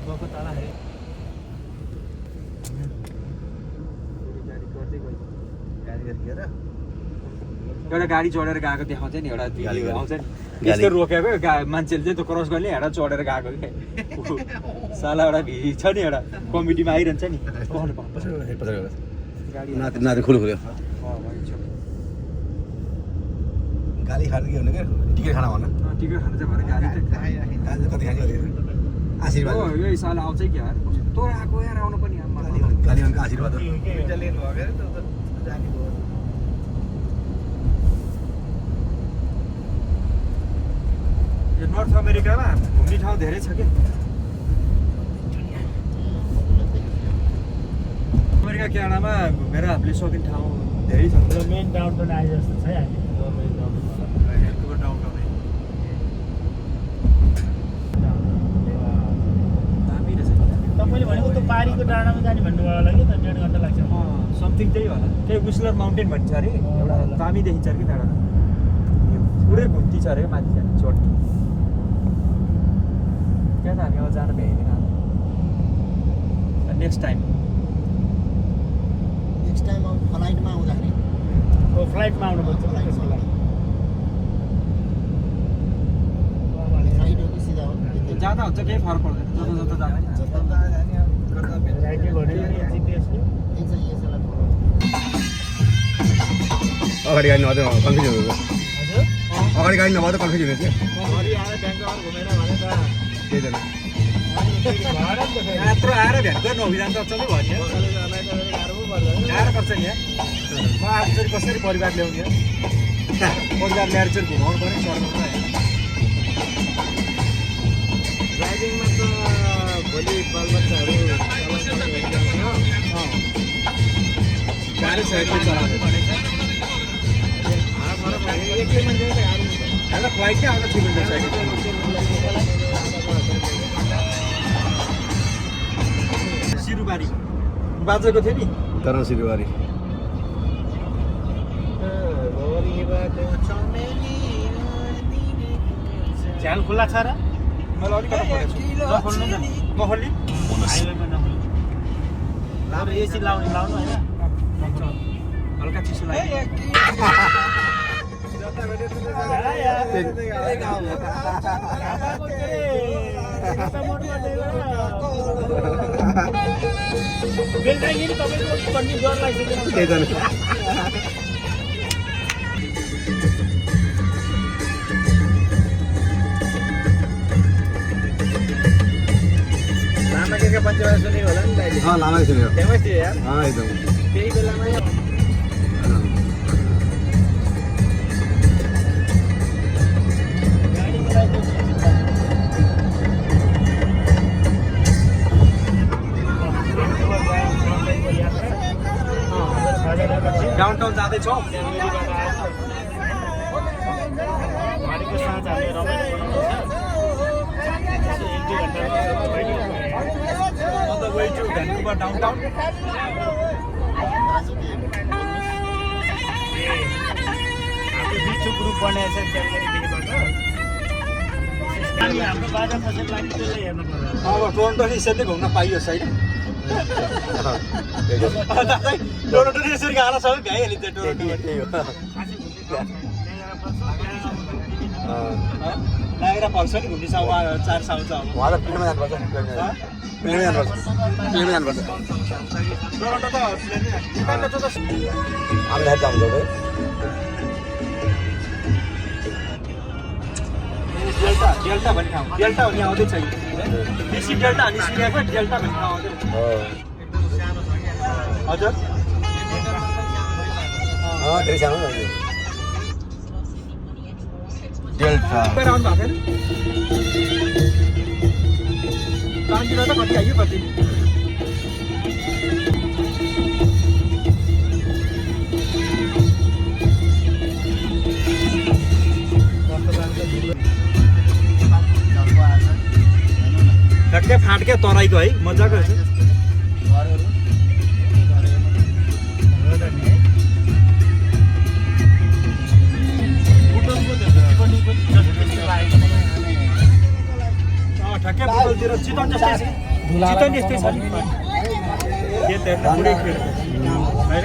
S6: गएको तल है
S2: एउटा गाडी चढेर गएको देखाउँछ नि एउटा
S3: गाली गर्ने।
S2: आउँछ नि यस्तो रोकेको मान्छेले चाहिँ त्यो क्रस गर्ने हेर चढेर गएको क्या साला एउटा भिडी छ नि एउटा कमिटीमा आइरहन्छ नि गाडी
S3: नाति खुल्यो गाली खानु के भन्नु क्या टिकट खाना भन
S2: टिकट खानु चाहिँ भएर गाडी
S3: कति खाने आशीर्वाद
S2: यही साल आउँछ कि यार कस्तो आएको यार आउनु पनि
S3: गाली भनेको आशीर्वाद हो
S2: यो नर्थ अमेरिकामा घुम्ने ठाउँ धेरै छ कि अमेरिका क्यानाडामा घुमेर हामीले सक्ने ठाउँ धेरै छ
S6: मेन डाउनटाउन आए जस्तो छ हामी
S2: भ्यान्कुभर डाउनटाउन दामी रहेछ
S6: तपाईँले भनेको त्यो पारीको डाँडामा जाने भन्नुभयो होला कि त 1.5 घन्टा लाग्छ
S2: समथिङ त्यही होला त्यही विस्लर माउन्टेन भन्छ अरे एउटा दामी देखिन्छ अरे कि त्यहाँबाट पुरै घुम्ती छ अरे माथि जाने चढ्ने त्यहाँ त हामी अब जान भ्याइँदैन नेक्स्ट टाइम
S1: अब फ्लाइटमा आउँदाखेरि
S6: फ्लाइटमा आउनुपर्छ
S1: फ्लाइट हो कि सिधा हो
S2: जाँदा हुन्छ केही फरक पर्दैन जता जाँदा
S6: राइटै भन्यो नि जिपिएसले
S3: अगाडि गाडी नभए कन्फ्युजन हुन्छ
S6: हजुर
S3: अगाडि गाडी नभए त कन्फ्युजन हुन्छ
S6: घरि आएर ब्याङ्कमा घुमेर भने त
S3: त्यही त
S2: यत्रो आएर भ्यानको नहुँदा त अचम्मै भयो नि गाह्रो पर्छ नि यहाँ म आफूसरी कसरी परिवार ल्याउने हो परिवार ल्याएर चाहिँ घुमाउनु पऱ्यो सर्नु पऱ्यो
S6: ड्राइभिङमा त भोलि बालबच्चाहरू
S2: गाह्रो छ एकले चलाउने हामीलाई फ्लाइटकै आउन ठिक हुन्छ सिरुबारी बाजेको थियो नि
S3: तर सिरुवारी
S6: झ्याल खुल्ला छ र
S2: मैले अलिक
S6: नखोल्नु न
S2: नखोल्ने
S6: हाइवेमा नखोल्नु अब एसी लाउनु होइन
S2: हल्का चिसो लाग्यो
S6: बेलुकाखेरि तपाईँको कन्टिन्यू डर लागिसक्यो
S3: त्यही त
S6: लामा के पञ्चमा सुनेको होला नि दाइले
S3: लामै सुन्यो
S6: फेमस थियो यार
S3: एकदम
S6: त्यही बेलामा
S2: डाउनटाउन जाँदैछौँ
S6: घरको साँझ हामीले रमाइलो
S2: on the way to Vancouver downtown.
S6: हाम्रो बिचको ग्रुप बनाएको छ क्यालगरीदेखिबाट हाम्रो बाजा कसरी लाग्यो त्यसलाई हेर्नु पर्यो
S2: अब टोरन्टो नि यसरी घुम्न पाइयो छैन टोरन्टो नि यसरी गाह्रो सबै भ्याइहालिन्छ टोरन्टो लागेर पर्छ नि घुम्ने सभा 4 साउन्ड छ
S3: उहाँ त प्लेनमा जानुपर्छ प्लेनमा जानुपर्छ
S2: टोरन्टो त प्लेन
S3: हामीलाई जान्छ
S2: डेल्टा डेल्टा भन्ने ठाउँ डेल्टा भन्ने आउँदै छैन बिसी डेल्टा निस्किएको डेल्टा भन्ने ठाउँ आउँदैन हजुर
S3: धेरै सानो डेल्टा
S2: तपाईँ आउनु भएको छैन कानतिर त कति आइयो कति ठ्याक्कै फाटकै तराईको है मजाको रहेछ
S1: घरहरू
S2: ठ्याक्कै बोतलतिर चितवन जस्तै छ चितवन जस्तै छ नि खेतहरू पुरै खेत होइन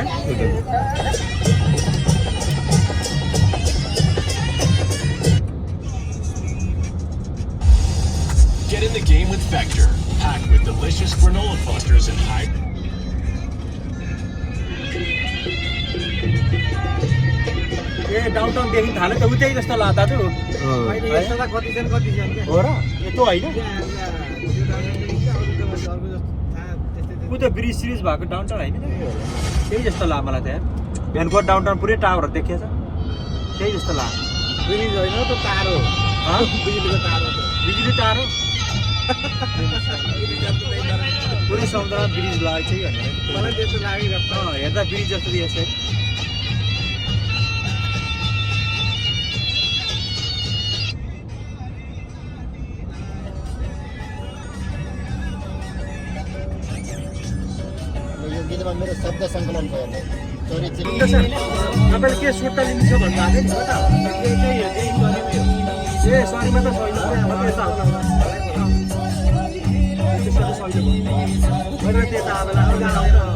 S8: Get in the game with Vector, packed with delicious granola clusters and high.
S2: ए डाउनटाउनदेखि थाल्यो त उतै जस्तो लाग्दा दाजु हो र यस्तो होइन ऊ त ब्रिज सिरिज भएको डाउनटाउन होइन त्यही जस्तो लाग्यो मलाई त्यहाँ भ्यानकोट डाउनटाउन पुरै टावरहरू देखिएछ त्यही जस्तो लाग्यो
S6: ब्रिज होइन त तारो बिजुलीको तारो
S2: बिजुली तारो पुरै समुद्रमा ब्रिज लागेको छ कि
S6: मलाई त्यस्तो लागिरहेको
S2: हेर्दा ब्रिज जस्तो देखिएछ
S1: यो गीतमा मेरो शब्द सङ्कलन भयो चोरी चिरी
S2: तपाईँले के सुट्टा लिनु छ भन्नु भएको ए सरीमा त छैन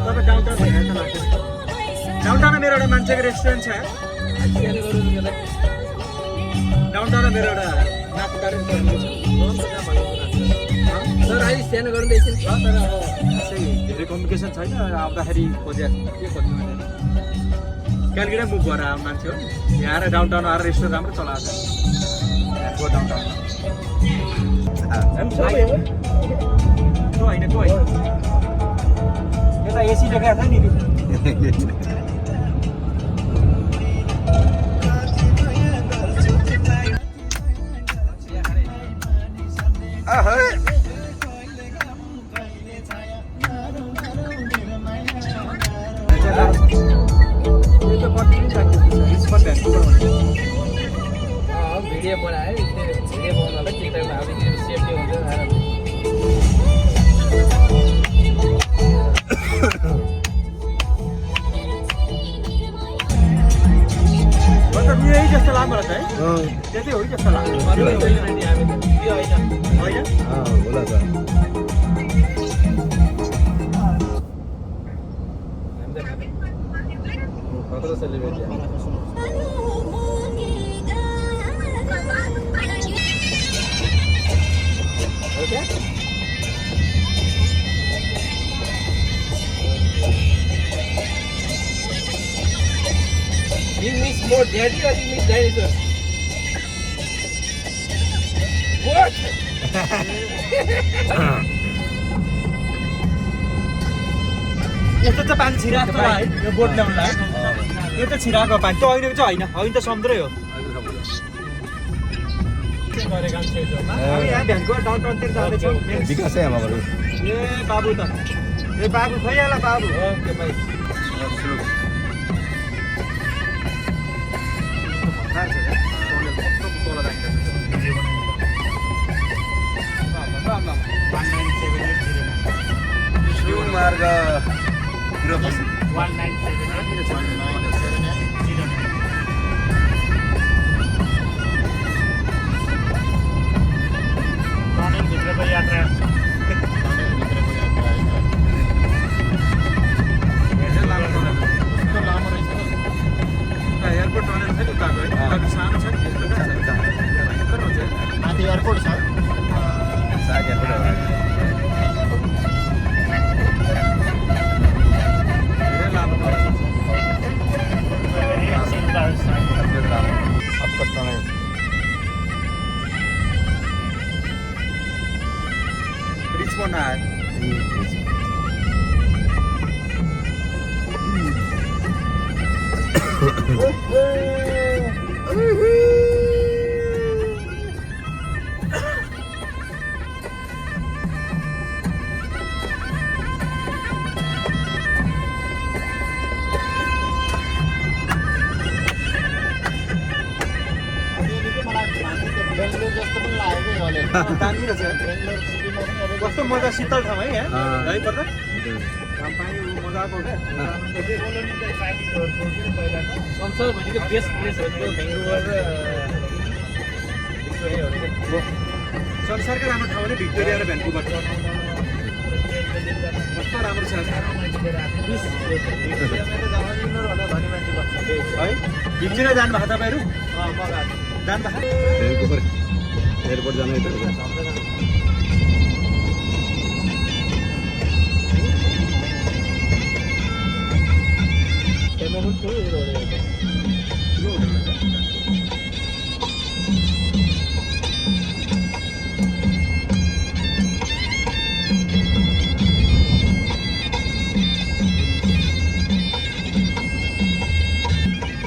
S2: तपाईँ डाउनटाउन हेरेर त लाग्छ डाउनटाउनमा मेरो एउटा मान्छेको रेस्टुरेन्ट छ डाउनटाउनमा मेरो एउटा नाचदार
S6: सर अहिले सानो गर्नु बेच्नु
S2: तर अब धेरै कम्युनिकेसन छैन आउँदाखेरि खोजेर के खोज्नु क्यालकाटा मुभ भएर आएको मान्छे हो यहाँ आएर डाउनटाउन आएर रेस्टुरेन्ट राम्रो चलाएको छ डाउनटाउन होइन त्यो होइन यता एसी देखाएको छ नि
S6: भिडियो बनायो भिडियो बनाउनलाई टिकटकमा हाल्दै सेफ्टी हुन्छ
S2: मतलब यही जस्तो लाग्यो मलाई त है त्यतै हो जस्तो लाग्यो होइन
S3: होला त
S6: You miss more daddy or you miss dinosaur? What?
S2: यस्तो चाहिँ पानी छिराएको है यो बोट ल्याउनुलाई यो त छिराएको पानी त्यो अहिलेको चाहिँ होइन त समुद्रै हो यहाँ भ्यानको डाउनटाउनतिर जाँदैछौँ
S3: विकासै आमाहरू
S2: ए बाबु त ए बाबु खोइहाल बाबु ओके भाइ
S3: मार्ग पुरा बस्नु
S6: 197 भित्रको यात्रा
S2: एयरपोर्ट टनल छ नि उताको है उताको सानो छ नि
S1: माथि एयरपोर्ट छ
S3: साग
S2: रिचमन्ड आयो
S1: बेङ्गलोर जस्तो पनि लाग्यो कि
S2: दामी रहेछ
S1: बेङ्गलोर सिटीमा पनि
S2: कस्तो मजा शीतल ठाउँ है यहाँ
S3: अँ।
S2: है पर्दा घाम पानी मजाको क्या
S6: कोलोनियल साइन्टिस्टहरूको के पहिला त
S7: संसारभरिको बेस्ट प्लेसहरूको भ्याङ्कुभर र भिक्टोरियाहरू
S2: संसारकै राम्रो ठाउँ भने भिक्टोरिया र भ्यान्कुभर छ कस्तो राम्रो छ है भिक्टोरिया जानुभएको तपाईँहरू जानुभएको
S3: भ्यान्कुभर एयरपोर्ट जानु यता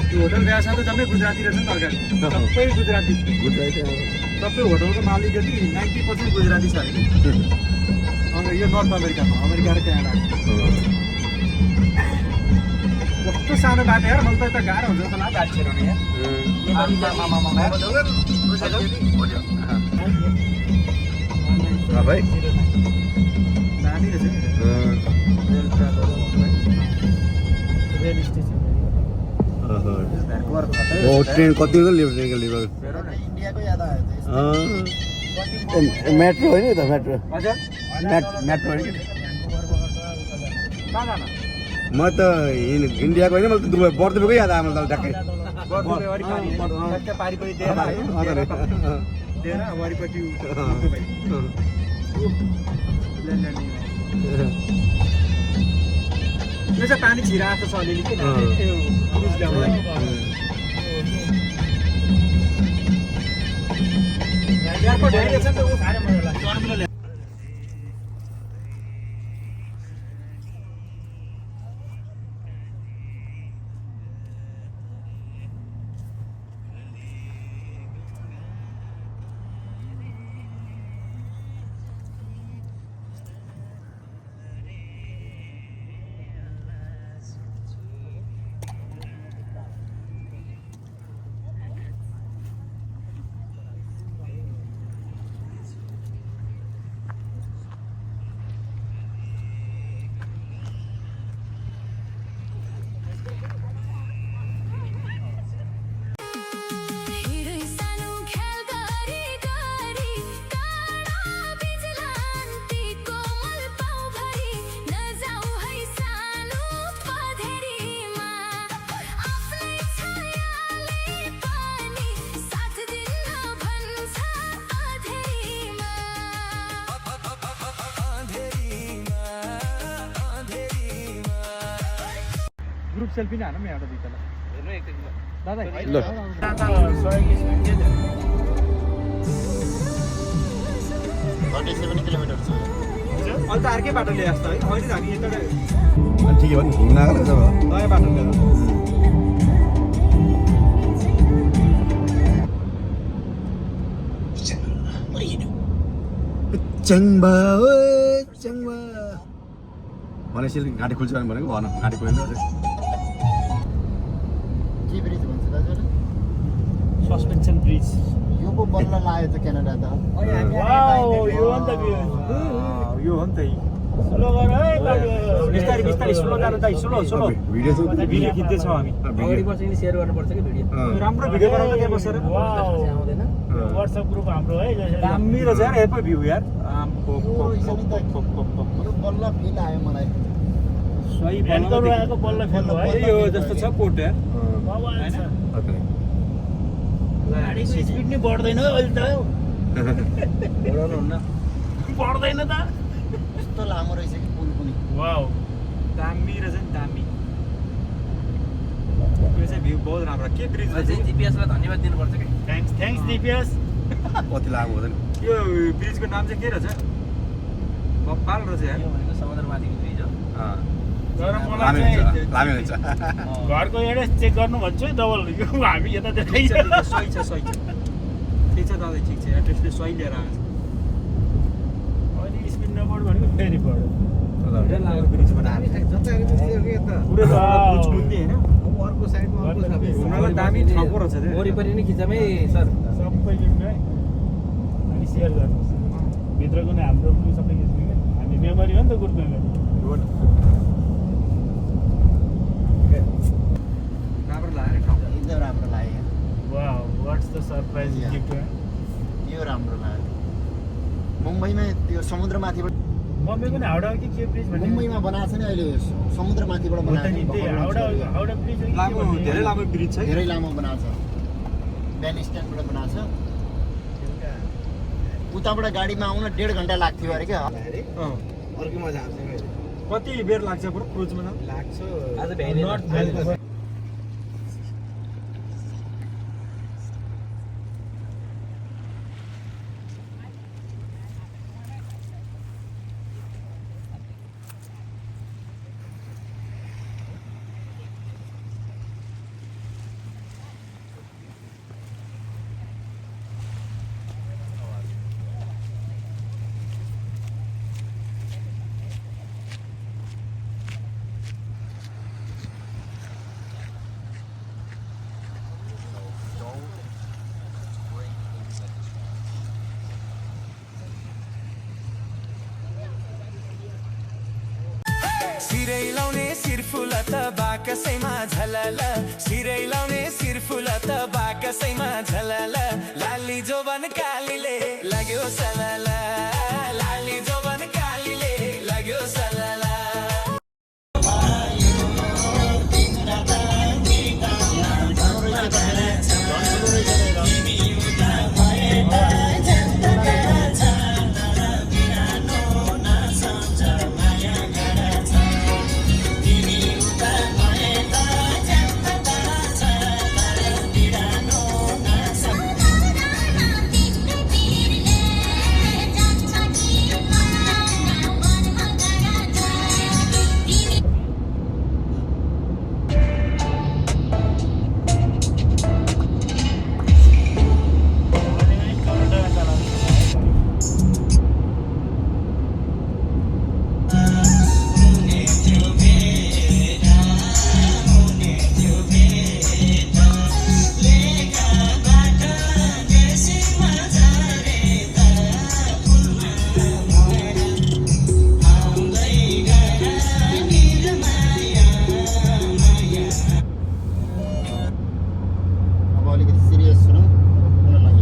S2: त्यो होटल व्यवसाय त जम्मै गुजराती रहेछ नि त अगाडि सबै गुजराती
S3: गुजराती
S2: सबै होटलको मालिक जति 90% गुजराती छ अरे अन्त यो नर्थ अमेरिकामा अमेरिका र क्यानाडा कस्तो सानो बाटो यार मलाई त यता गाह्रो हुन्छ जस्तो लाग्छ गाडी छिराउनु यार
S3: भाइ
S2: दामी रहेछ नि
S6: रेल स्टेसन
S3: ओ ट्रेन कति हो ट्रेनको लेभल
S1: इन्डियाको याद आयो
S3: मेट्रो होइन त मेट्रो
S2: हजुर
S3: मेट्रो होइन
S2: कहाँ जान
S3: म त इन्डियाको होइन मैले त दुबई बर्दुबेकै याद आयो मलाई त ट्याक्कै
S2: बर्दुबे वरिपरि ठ्याक्कै पारिपरि दिएर दिएर वरिपरि दुबई यो चाहिँ पानी छिराएको छ अलिअलि के त्यो क्रुज ल्याउँदा एयरपोर्ट हेरेको छ नि त ऊ
S6: साह्रै मजा लाग्छ
S2: टर्मिनल ग्रुप सेल्फी नै हानौँ एउटा दुईवटा
S7: हेर्नु एकचोटि
S2: दादा
S3: ल।
S6: सहयोगी सङ्घीय
S1: 37 किलोमिटर छ
S2: अहिले त अर्कै बाटो ल्याए जस्तो है अहिले हामी यता
S3: ठिकै हो नि घुम्न आएको रहेछ अब
S2: नयाँ बाटो ल्याएर
S3: च्याङ्बा भनेपछि घाँटी खुल्छ भनेको भन घाँटी खोल्नु
S1: के ब्रिज भन्छ दाजु
S6: सस्पेन्सन ब्रिज
S1: यो पो बल्ल लाग्यो त क्यानाडा त
S6: वाउ यो हो नि त
S2: यो हो नि त
S6: स्लो गर है
S2: बिस्तारै बिस्तारै स्लो जानु त स्लो स्लो
S3: भिडियो छ
S2: भिडियो खिच्दैछौँ हामी
S7: अगाडि पर्छ कि सेयर गर्नुपर्छ कि भिडियो
S2: राम्रो भिडियो बनाउँदा त्यहाँ बसेर
S6: वाउ
S7: आउँदैन
S6: व्हाट्सएप ग्रुप हाम्रो है जसरी
S2: दामी रहेछ यार हेर भ्यू यार
S1: यो बल्ल फिल आयो मलाई
S2: सही
S6: भ्यानकुभर आएको बल्ल फेल्नु है
S2: यो जस्तो छ पोर्ट यार
S6: बवाल छ गाडीको स्पिड नै बढ्दैन अहिले त
S7: बढाउनुहुन्न
S6: बढ्दैन त
S1: कस्तो लामो रहेछ कि पुल पनि
S6: वाउ
S2: दामी रहेछ नि दामी यो चाहिँ भ्यू बहुत राम्रो के ब्रिज रहेछ
S7: चाहिँ जिपिएसलाई धन्यवाद दिनुपर्छ कि
S6: थ्याङ्क्स दिपिएस
S3: कति लामो हुँदैन
S2: यो ब्रिजको नाम चाहिँ के रहेछ बब्बाल रहेछ यार
S7: यो भनेको समुद्रमाथिको ब्रिज हो
S6: तर
S3: लामे
S6: मलाई
S3: हुन्छ
S6: चाहिँ
S3: लामे हुन्छ
S6: घरको एड्रेस चेक गर्नु भन्छु है डबल यो हामी यता
S2: ठिक
S6: देखाइन्छ
S2: छ सही छ सही छ ठिक छ दादा ठिक छ एड्रेसले सही लिएर आएको
S6: अहिले स्पिड नबढ भनेको फेरि बढ्यो
S2: छ लामो ब्रिज बनाएको पुरै बुझ्ने होइन घुम्नलाई दामी ठाउँको रहेछ त्यो
S7: वरिपरि नै खिचमै सर
S6: सबै जाउँ है अनि सेयर गर्नुहोस् भित्रको नै हाम्रो सबै खिच्ने क्या हामी मेमोरी हो नि त ग्रुप मेमोरी
S2: राम्रो लाग्यो ठाउँ
S1: एकदम राम्रो लाग्यो
S6: wow what's the surprise
S1: Yeah.
S6: Gift
S1: यो राम्रो लाग्यो मुम्बईमा त्यो समुद्रमाथिबाट
S6: मम्मीको नि हाउडा कि के ब्रिज भन्ने
S1: मुम्बईमा बनाएको छ नि अहिले समुद्रमाथिबाट
S6: हो त
S1: बनाएको
S6: नि
S1: छ,
S6: त्यही
S1: भर्खर
S6: हाउडा ब्रिज हो कि के
S2: लामो
S6: भन्ने?
S2: धेरै लामो ब्रिज छ
S1: धेरै लामो बनाएको छ बिहान स्ट्यान्डबाट बनाएको छ उताबाट गाडीमा आउन 1.5 घन्टा लाग्थ्यो अरे क्या
S7: अर्कै मजा आउँछ
S2: कति बेर लाग्छ ब्रो क्रुजमा जानु
S7: लाग्छ
S2: आज
S6: Not very-
S5: सिरै लाउने सिरफुल त बाकसैमा झलल सिरै लाउने सिरफुल त बाकसैमा झलल लाली जोबन कालीले लाग्यो सलल लाली जोबन कालीले लाग्यो सलल
S1: अब अलिकति सिरियस सुनौँ ल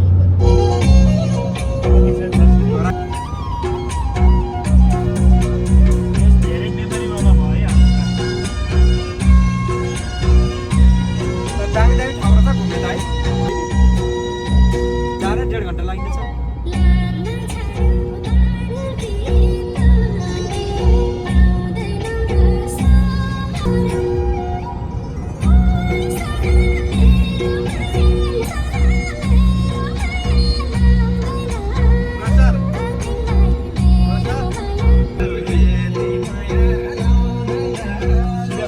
S6: धेरै मेमोरीवाला भयो है
S2: दामी दामी ठाउँ रहेछ घुम्ने त है जान 1.5 घन्टा लाग्नेछ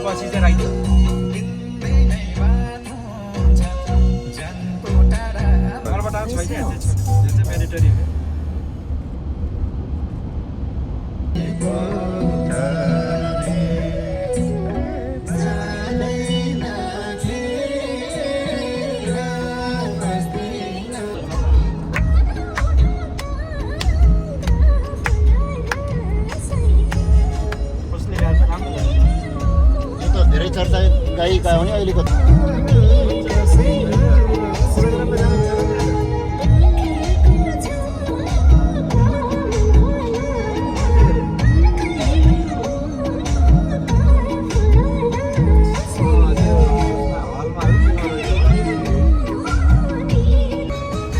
S2: पछि चाहिँ राइट घरबाट छैन यो चाहिँ म्यान्डेटरी हो
S6: कसले ल्याएको राम्रो भयो
S1: यो त धेरै चर्चा गायिका हो नि अहिलेको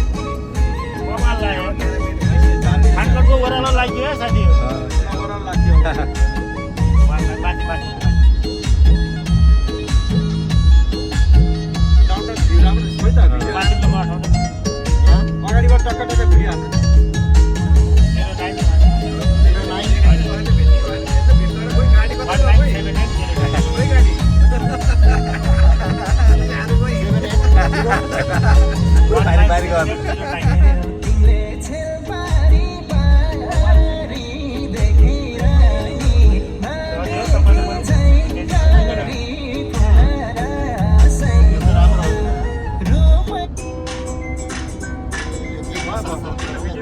S6: कमाल लाग्यो खानकोटको ओह्रालो लाग्यो है साथीहरू माथि माथि माथिल्लोमा उठाउनु
S2: अगाडिबाट टक्क टक्क भिड हाल्नु
S6: 09
S5: तिमीले छेलबारी बारी देखिरहनी
S1: यो के भन्छ?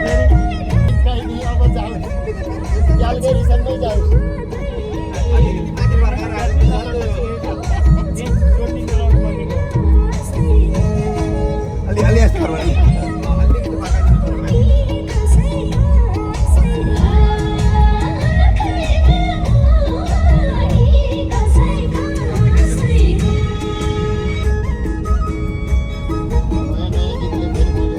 S6: फेरि
S1: कहीँ नि अब जाऊ क्यालगरीसम्मै जाऊ
S6: जोड्ने चलाउनु पर्ने भयो
S7: अलि यस्तो गर्नु अलि अलिकति पकाइदिनु पर्यो भाइ
S1: नयाँ नयाँ गीतले फेरि मैले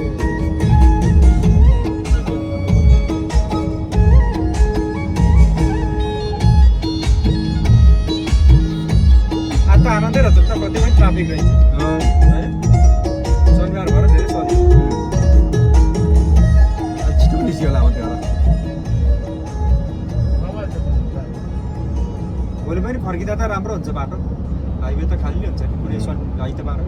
S2: आज त आनन्दै रहेछ नि त कति पनि ट्राफिक रहेछ होइन शनिबार भएर धेरै सरी
S7: छिटो निस्क्यो होला अब त्यो
S2: भोलि पनि फर्किँदा त राम्रो हुन्छ बाटो हाइवे त खाली हुन्छ नि कुनै आइतबार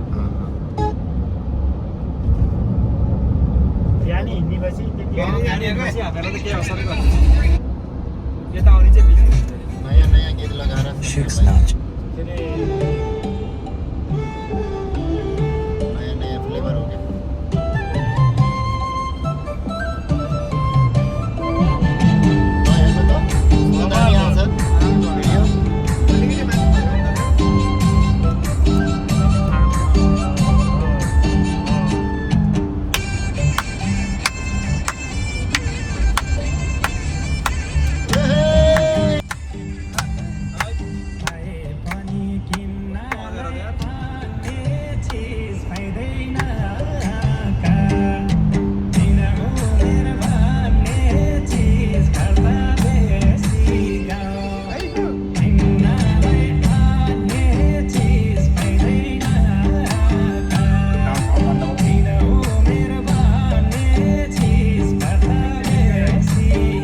S6: बिहान हिँड्नेपछि त्यति
S2: हामीलाई त केही असरै गर्दैन यता आउने चाहिँ बिजी हुन्छ
S1: नयाँ नयाँ गीत लगाएर
S6: के अरे
S1: नयाँ नयाँ फ्लेभर हो क्या नयाँको त दामी आउँछ भिडियो
S7: अलिकति माथि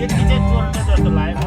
S6: यति चाहिँ चोर्ने जस्तो लाग्यो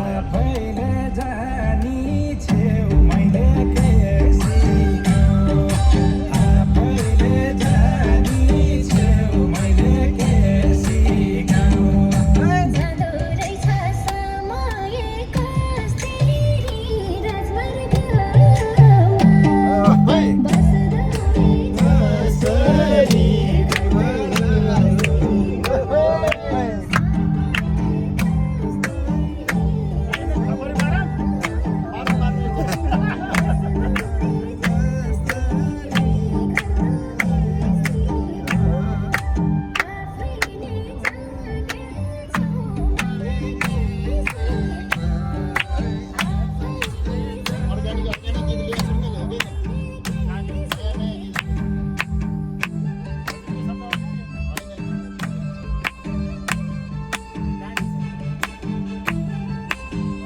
S1: अर्ग्यानिक अर्ग्यानिक गीत ल्याउँछु नि मैले हो कि नयाँ नयाँ गीत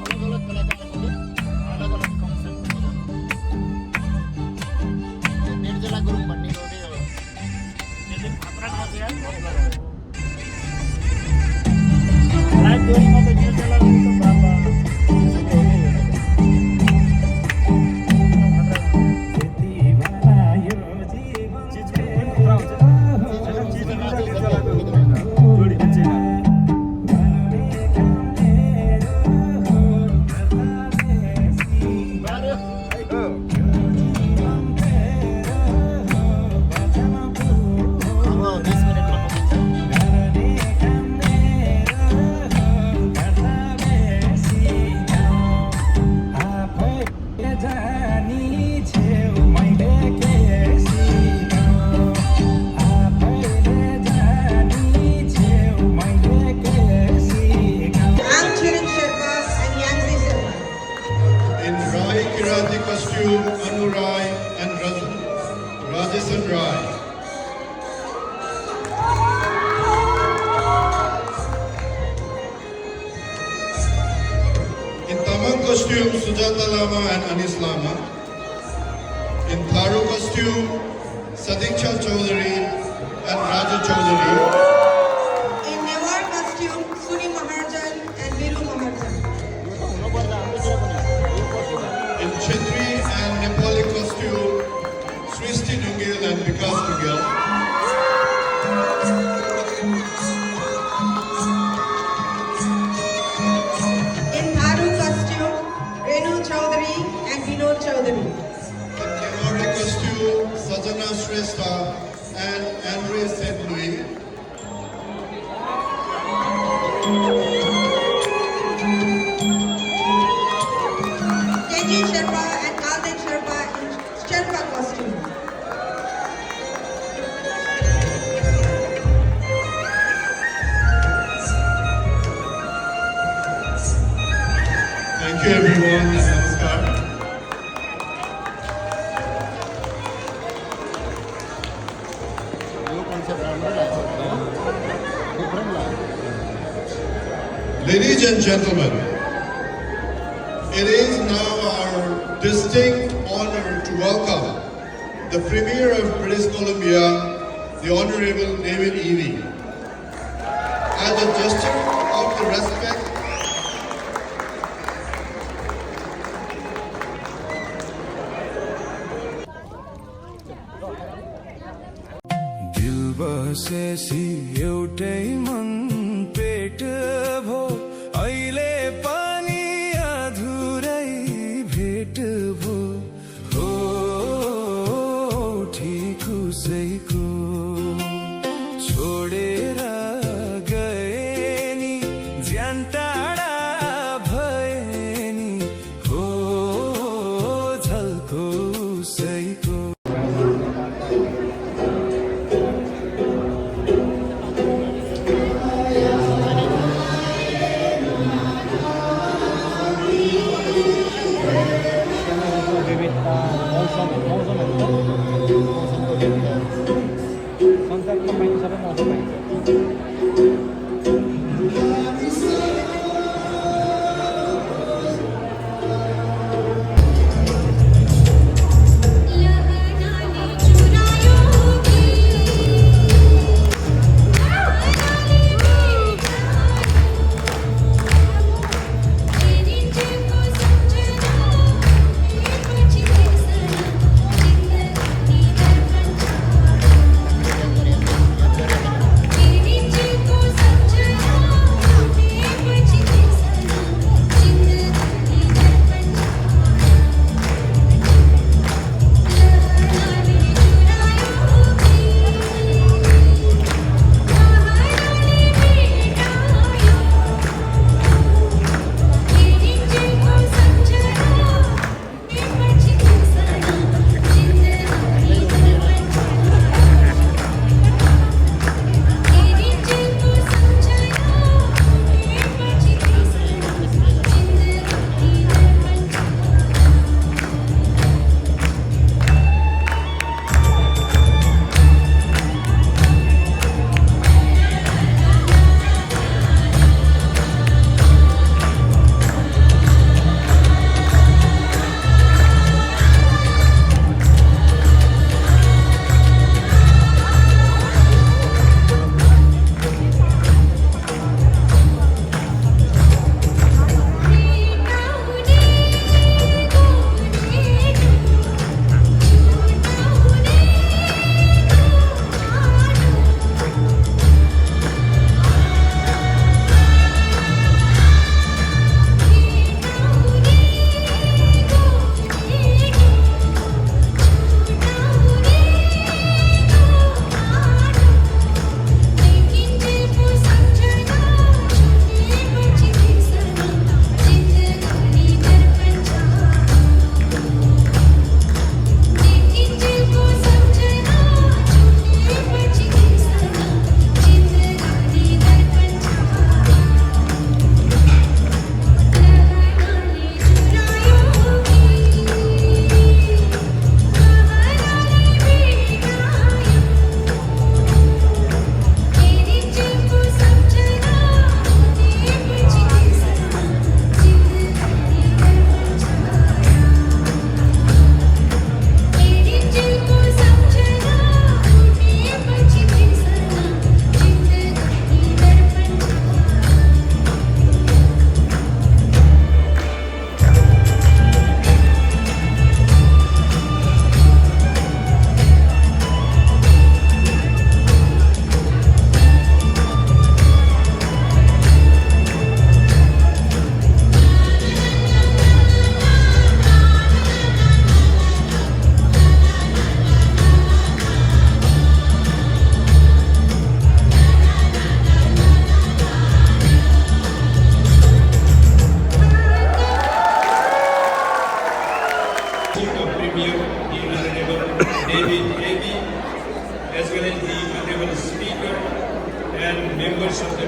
S1: अलग अलग कलाकारको अलग अलग कन्सेप्ट निर्जला गुरुङ भन्नेको के हो
S6: त्यसले खतरा गर्छ यार लाइभ दोरीमा त निर्जला त बाबा
S2: जोडी दिन्छ
S1: अब 20 मिनेटमा पुगिन्छ
S9: I'm Chirin Sherpa and Yangzi Sherpa.
S10: In Rai Kirati costume, Anu Rai and Rajasan Rai. In Tamang costume, Sujata Lama and Anis Lama. In Tharu costume, Sadiksha Chaudhary and Raju Chaudhary.
S9: In Newar costume, Suni Maharjan and Viru Maharjan.
S10: In Chetri and Nepali costume, Srishti Dungil and Vikas Dungil.
S9: In Tharu costume, Renu Chaudhary and Vinod Chaudhary.
S10: In Newari costume, Sajana Shrestha and Andre St. Louis.
S9: Teji Sherpa and Kalden Sherpa in Sherpa costume.
S10: Thank you everyone. Namaskar.
S1: यो concept राम्रो लाग्छ different लाग्छ
S10: Ladies and gentlemen, it is now our distinct honor to welcome the Premier of British Columbia, the Honorable David Eby. As a gesture of the respect
S5: दिल बसेसी एउटै मन पेट भो अहिले पनि अधुरै भेट भो हो ठिक उसैको छोडेर गए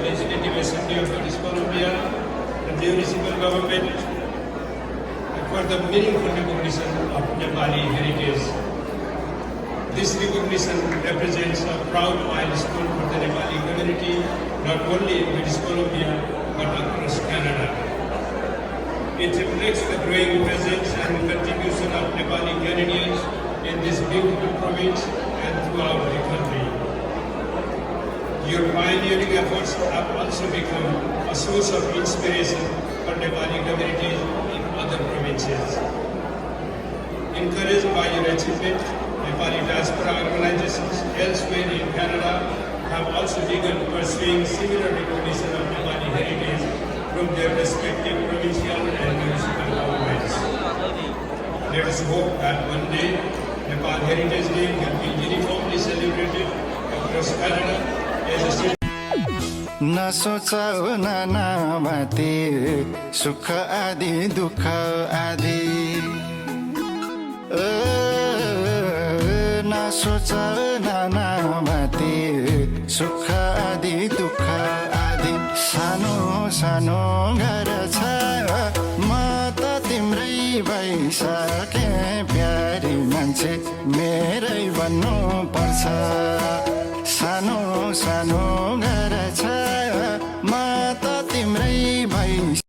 S10: Legislative Assembly of British Columbia, the municipal government, for the meaningful recognition of Nepali heritage. This recognition represents a proud milestone for the Nepali community, not only in British Columbia, but across Canada. It reflects the growing presence and contribution of Nepali Canadians in this beautiful province and throughout the country. Your pioneering efforts have also become a source of inspiration for Nepali communities in other provinces. Encouraged by your achievement, Nepali diaspora organizations elsewhere in Canada have also begun pursuing similar recognition of Nepali heritage from their respective provincial and municipal governments. Let us hope that one day Nepal Heritage Day will be uniformly celebrated across Canada as a city.
S5: नसोचाऊ नानामाथि सुख आदि दुःख आदि नसोचाऊ नानामाथि सुख आदि दुःख आदि सानो सानो घर छ म त तिम्रै भइसके प्यारी मान्छे मेरै भन्नु पर्छ सानो सानो घर छ म त तिम्रै भइस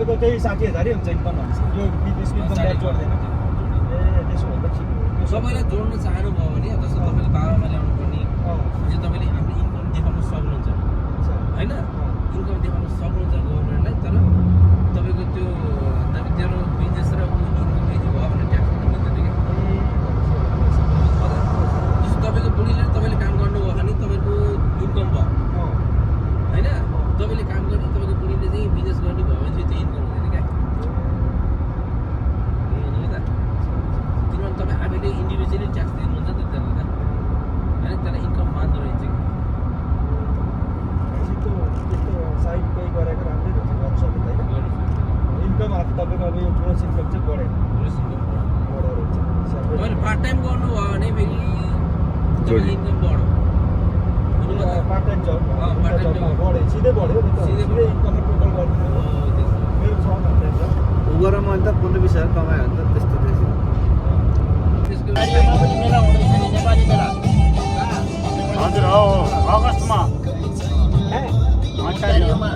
S2: त्यही 60,000 हुन्छ इन्कम भन्छ यो बिजनेसको इन्कम ब्याक जोड्दैन ए त्यसो भन्दा ठिक हो
S11: सबैलाई जोड्न चाहनुभयो भने जस्तो तपाईँले बाबामा ल्याउनु पर्ने चाहिँ तपाईँले आफ्नो इन्कम देखाउन सक्नुहुन्छ होइन इन्कम देखाउन सक्नुहुन्छ गभर्मेन्टलाई तर तपाईँको त्यो तेरो बिजनेस र इन्कम यदि भयो भने ट्याक्स दिँदैन क्या जस्तो तपाईँको बुढीले तपाईँले काम गर्नुभयो भने तपाईँको इन्कम भयो होइन तपाईँले काम गर्ने तपाईँको बुढीले चाहिँ बिजनेस गर्ने भयो भने चाहिँ त्यो इन्कम हुँदैन क्या किनभने तपाईँ आफैले इन्डिभिजुअली ट्याक्स दिनुहुन्छ नि त त्यसलाई त होइन त्यसलाई इन्कम मान्दो रहेछ
S2: त्यस्तो साइड केही गरेको राम्रै हुन्छ गर्नु सकिँदैन इन्कम आफू तपाईँको अब यो ग्रोस इन्कम चाहिँ बढेन बढेर हुन्छ
S11: तपाईँले पार्ट टाइम गर्नुभयो भने फेरि तपाईँको इन्कम बढ्यो
S2: पार्ट टाइम जब बढ्यो सिधै बढ्यो सिधै इन्कम टोटल गर्नु मेरो छ पार्ट टाइम जब
S7: उगर मैले त 15-20 हजार कमायो भने त त्यस्तो
S11: त्यसको
S6: अन्टारियोमा पनि मेला हुँदैछ नि नेपाली मेला हजुर हो अगस्तमा अन्टारियोमा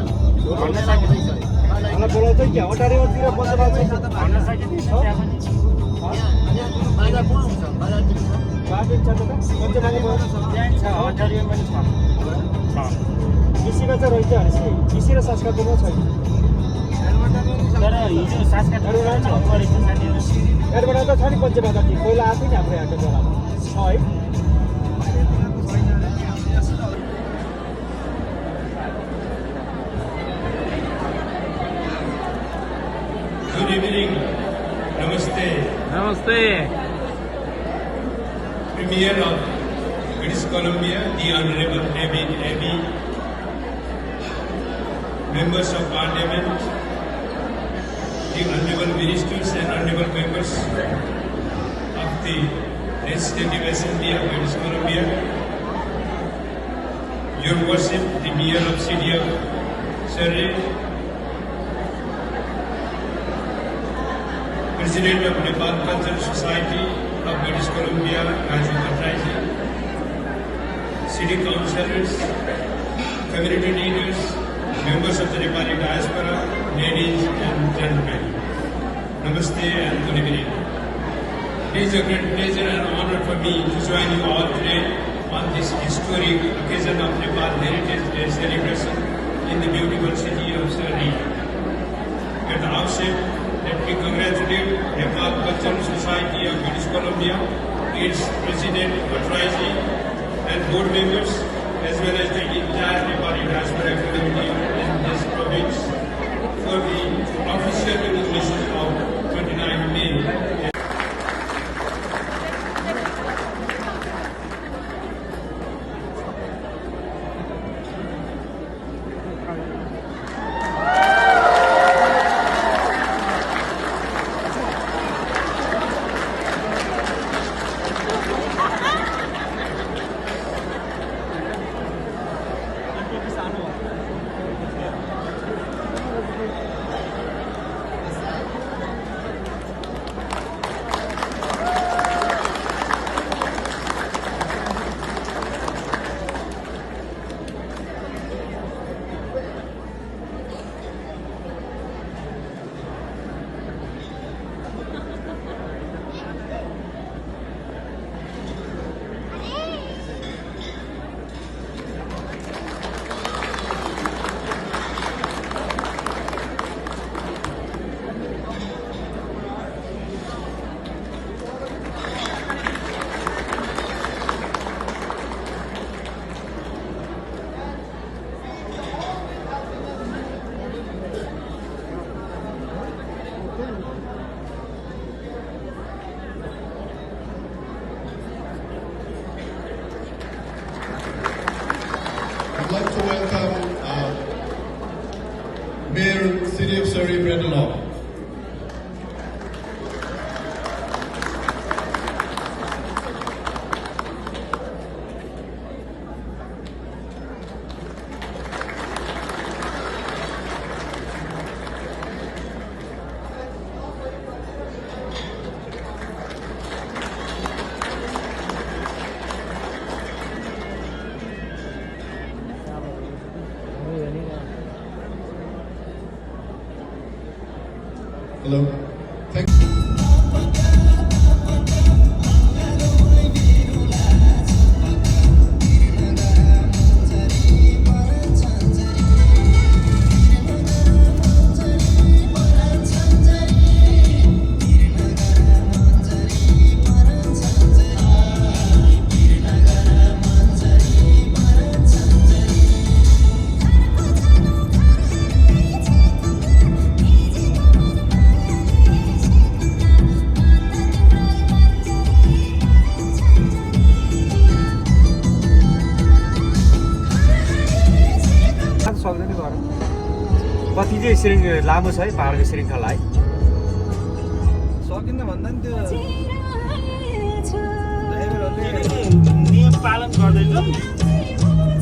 S6: भन्न सकिँदैछ
S2: मलाई बोलाउँछ कि अन्टारियोतिर पञ्चबाजा
S6: भन्न सकिँदैछ त्यहाँ पनि
S1: बाजा को आउँछ बाजातिर छ
S2: बाटो छ त पञ्चबाजा बोलाउन सक्छ
S6: त्यहाँ छ अन्टारियो पनि छ
S2: कृषिमा चाहिँ रहेछ भनेपछि कृषि र संस्कृतिमा छैन
S6: तर हिजो सासकाठमा गरेको साथीहरू
S2: एडबाट त छ नि पञ्चबाजा टी पहिला आएको नि हाम्रो यहाँको बेलामा छ है
S10: Good evening. Namaste.
S11: नमस्ते
S10: Premier of British Columbia, the Honorable David Abbey, members of Parliament, the Honorable Ministers and Honorable members of the Legislative Assembly of British Columbia, Your Worship, the Mayor of City of Surrey, President of Nepal Cultural Society of British Columbia, Raju Bhattaji, City Councillors, community leaders, members of the Nepali diaspora, ladies and gentlemen. Namaste and good evening. It is a great pleasure and honor for me to join you all today on this historic occasion of Nepal Heritage Day celebration in the beautiful city of Surrey. At the outset, let me congratulate Nepal Cultural Society of British Columbia, its President Bhattaji and board members, as well as the entire Nepali diaspora community in this province for the official recognition of 29 May. I'd like to welcome Mayor City of Surrey, Brendan Law. Hello. Thank you.
S2: सक्दैन गर्न कति चाहिँ श्रृङ्खला लामो छ है पहाडको श्रृङ्खला है
S11: सकिन्न भन्दा नि त्यो
S6: नियम पालन गर्दैछ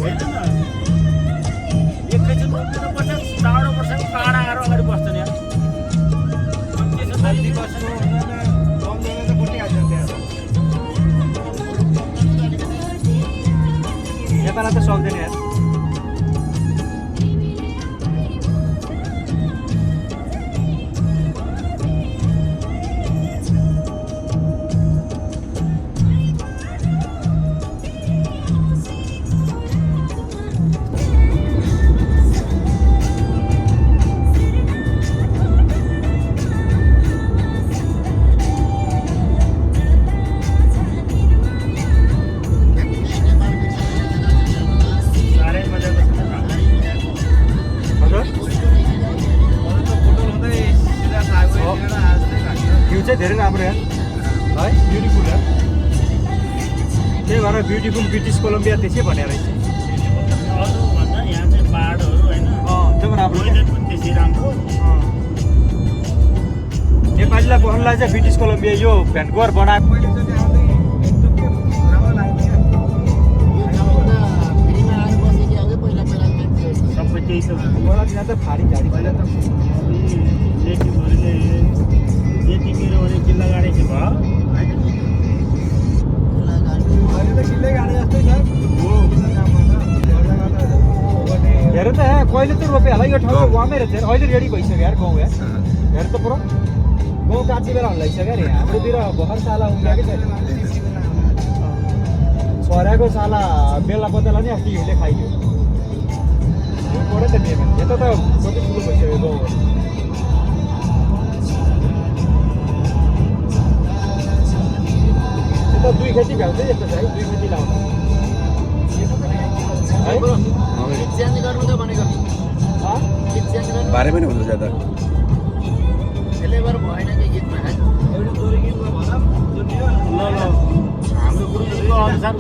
S6: होइन न एकैछिन उठ्नुपर्छ टाढो पर्छ टाढा आएर अगाडि बस्छ नि त्यसो त
S2: बस्नु कम जग्गा त फुटिहाल्छ त्यहाँ तपाईँलाई त सक्दैन यार धेरै राम्रो यार है ब्युटिफुल यार त्यही भएर ब्युटिफुल ब्रिटिस कोलम्बिया त्यसै भने रहेछ
S6: अरूभन्दा यहाँ चाहिँ पाहाडहरू होइन
S2: एकदम राम्रो
S6: वेदर पनि त्यसै राम्रो
S2: नेपालीलाई बोल्नलाई चाहिँ ब्रिटिस कोलम्बिया यो भ्यान्कुवर बनाएको
S6: सबै त्यही छ
S2: यहाँ त फाडी झाडी पहिला त
S6: लेखीहरूले यति मेरो भने किल्ला गाडी चाहिँ भयो
S2: अहिले त किल्लै गाडी जस्तै छ हेर त कहिले त रोपे होला यो ठाउँमा वामै रहेछ अहिले रेडी भइसक्यो यार गाउँ यार हेर त पुरा गाउँ काँची बेला हल्लाइसक्यो अरे हाम्रोतिर भर्खर साला उम्ल्याएकै छैन छोराको साला बेला बदला नि अस्ति हिउँले खाइदियो यो पऱ्यो त मेन यता त कति ठुलो भइसक्यो गाउँ यता 2 खेती भ्याउँछ यस्तो छ है 2 खेती लाउँछ
S1: चेन्ज गर्नु त भनेको
S3: बारे पनि हुन्छ ज्यादा
S1: यसले गर्दा भएन कि गीतमा
S6: ल हाम्रो गुरुको अनुसार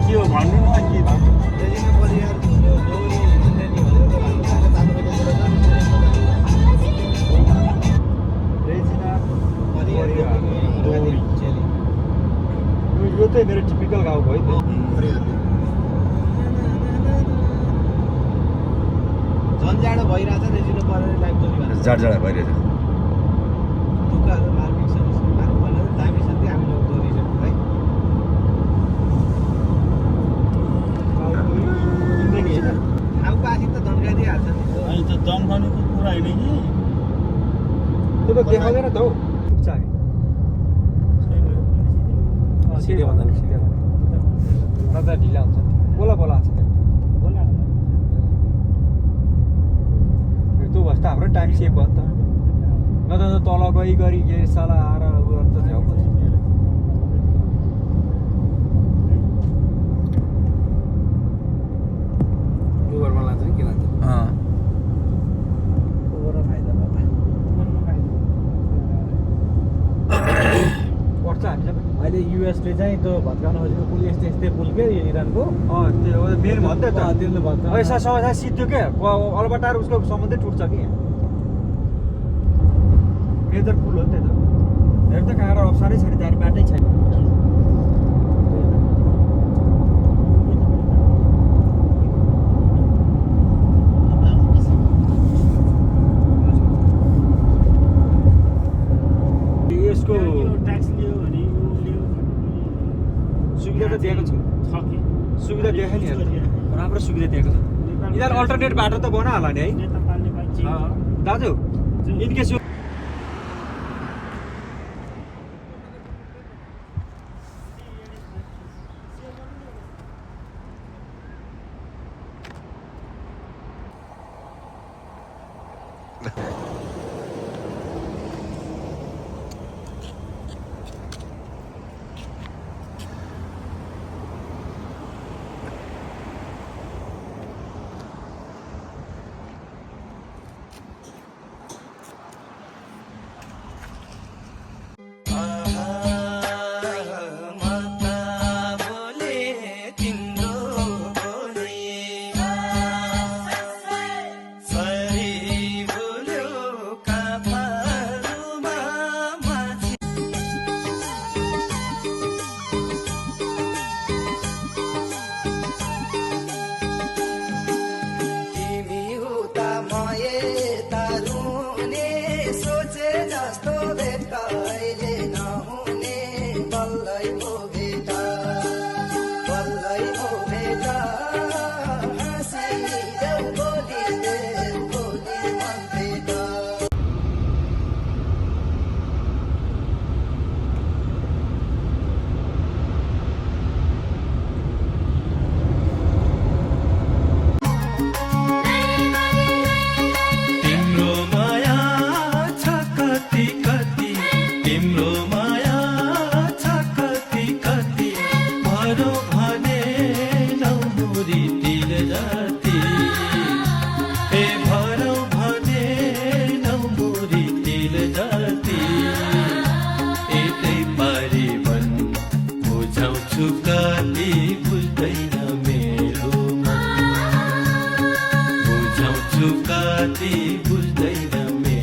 S6: के हो भन्नु न के
S2: यो चाहिँ मेरो टिपिकल गाउँ भयो नि
S11: झन् जाडो भइरहेछ रेजिनो परेर लाइभ गरिरहेको
S3: जाड जाडा भइरहेछ
S11: टुक्काहरू मार्मिक सर्भिस भनेर दामी साथै हामीले गरिरहेको है ठाउँ पासी त धन्काइदिइहाल्छ नि
S6: अहिले त दमखानुको कुरा होइन कि
S2: त्यो त देखाउँदैन त हौ पुग्छ हामी
S11: सिधै भन्दा नि
S2: सिधै भन्दा त ढिला हुन्छ बोला बोला आएको छ त्यो भए त हाम्रो टाइम सेभ भयो नि त नत्र त तल गई गरी के साला आएर त झ्याउ
S11: उबरमा लान्छ कि के लान्छ उबर फाइदा बाबा
S2: पर्छ हामी सबै
S11: अहिले युएसले चाहिँ त्यो भत्काउन खोजेको पुल यस्तै यस्तै पुल के इरानको
S2: त्यो मेन भन्दै त
S11: त्यसले भत्काउन
S2: पैसा समस्या सिद्धो क्या अलबटार उसको सम्बन्धै टुट्छ कि यहाँ मेजर पुल हो नि त हेर त कहाँ अप्सरै छैन जाने बाटै छैन यसको
S6: ट्याक्स लियो भने
S2: सुविधा त दिएको छ
S6: कि
S2: सुविधा दिएको नि राम्रो सुविधा दिएको छ यिनीहरू अल्टरनेट बाटो त बना होला नि है
S6: नेपालले
S2: दाजु इनकेस यो
S5: गल्ती बुझ्दैन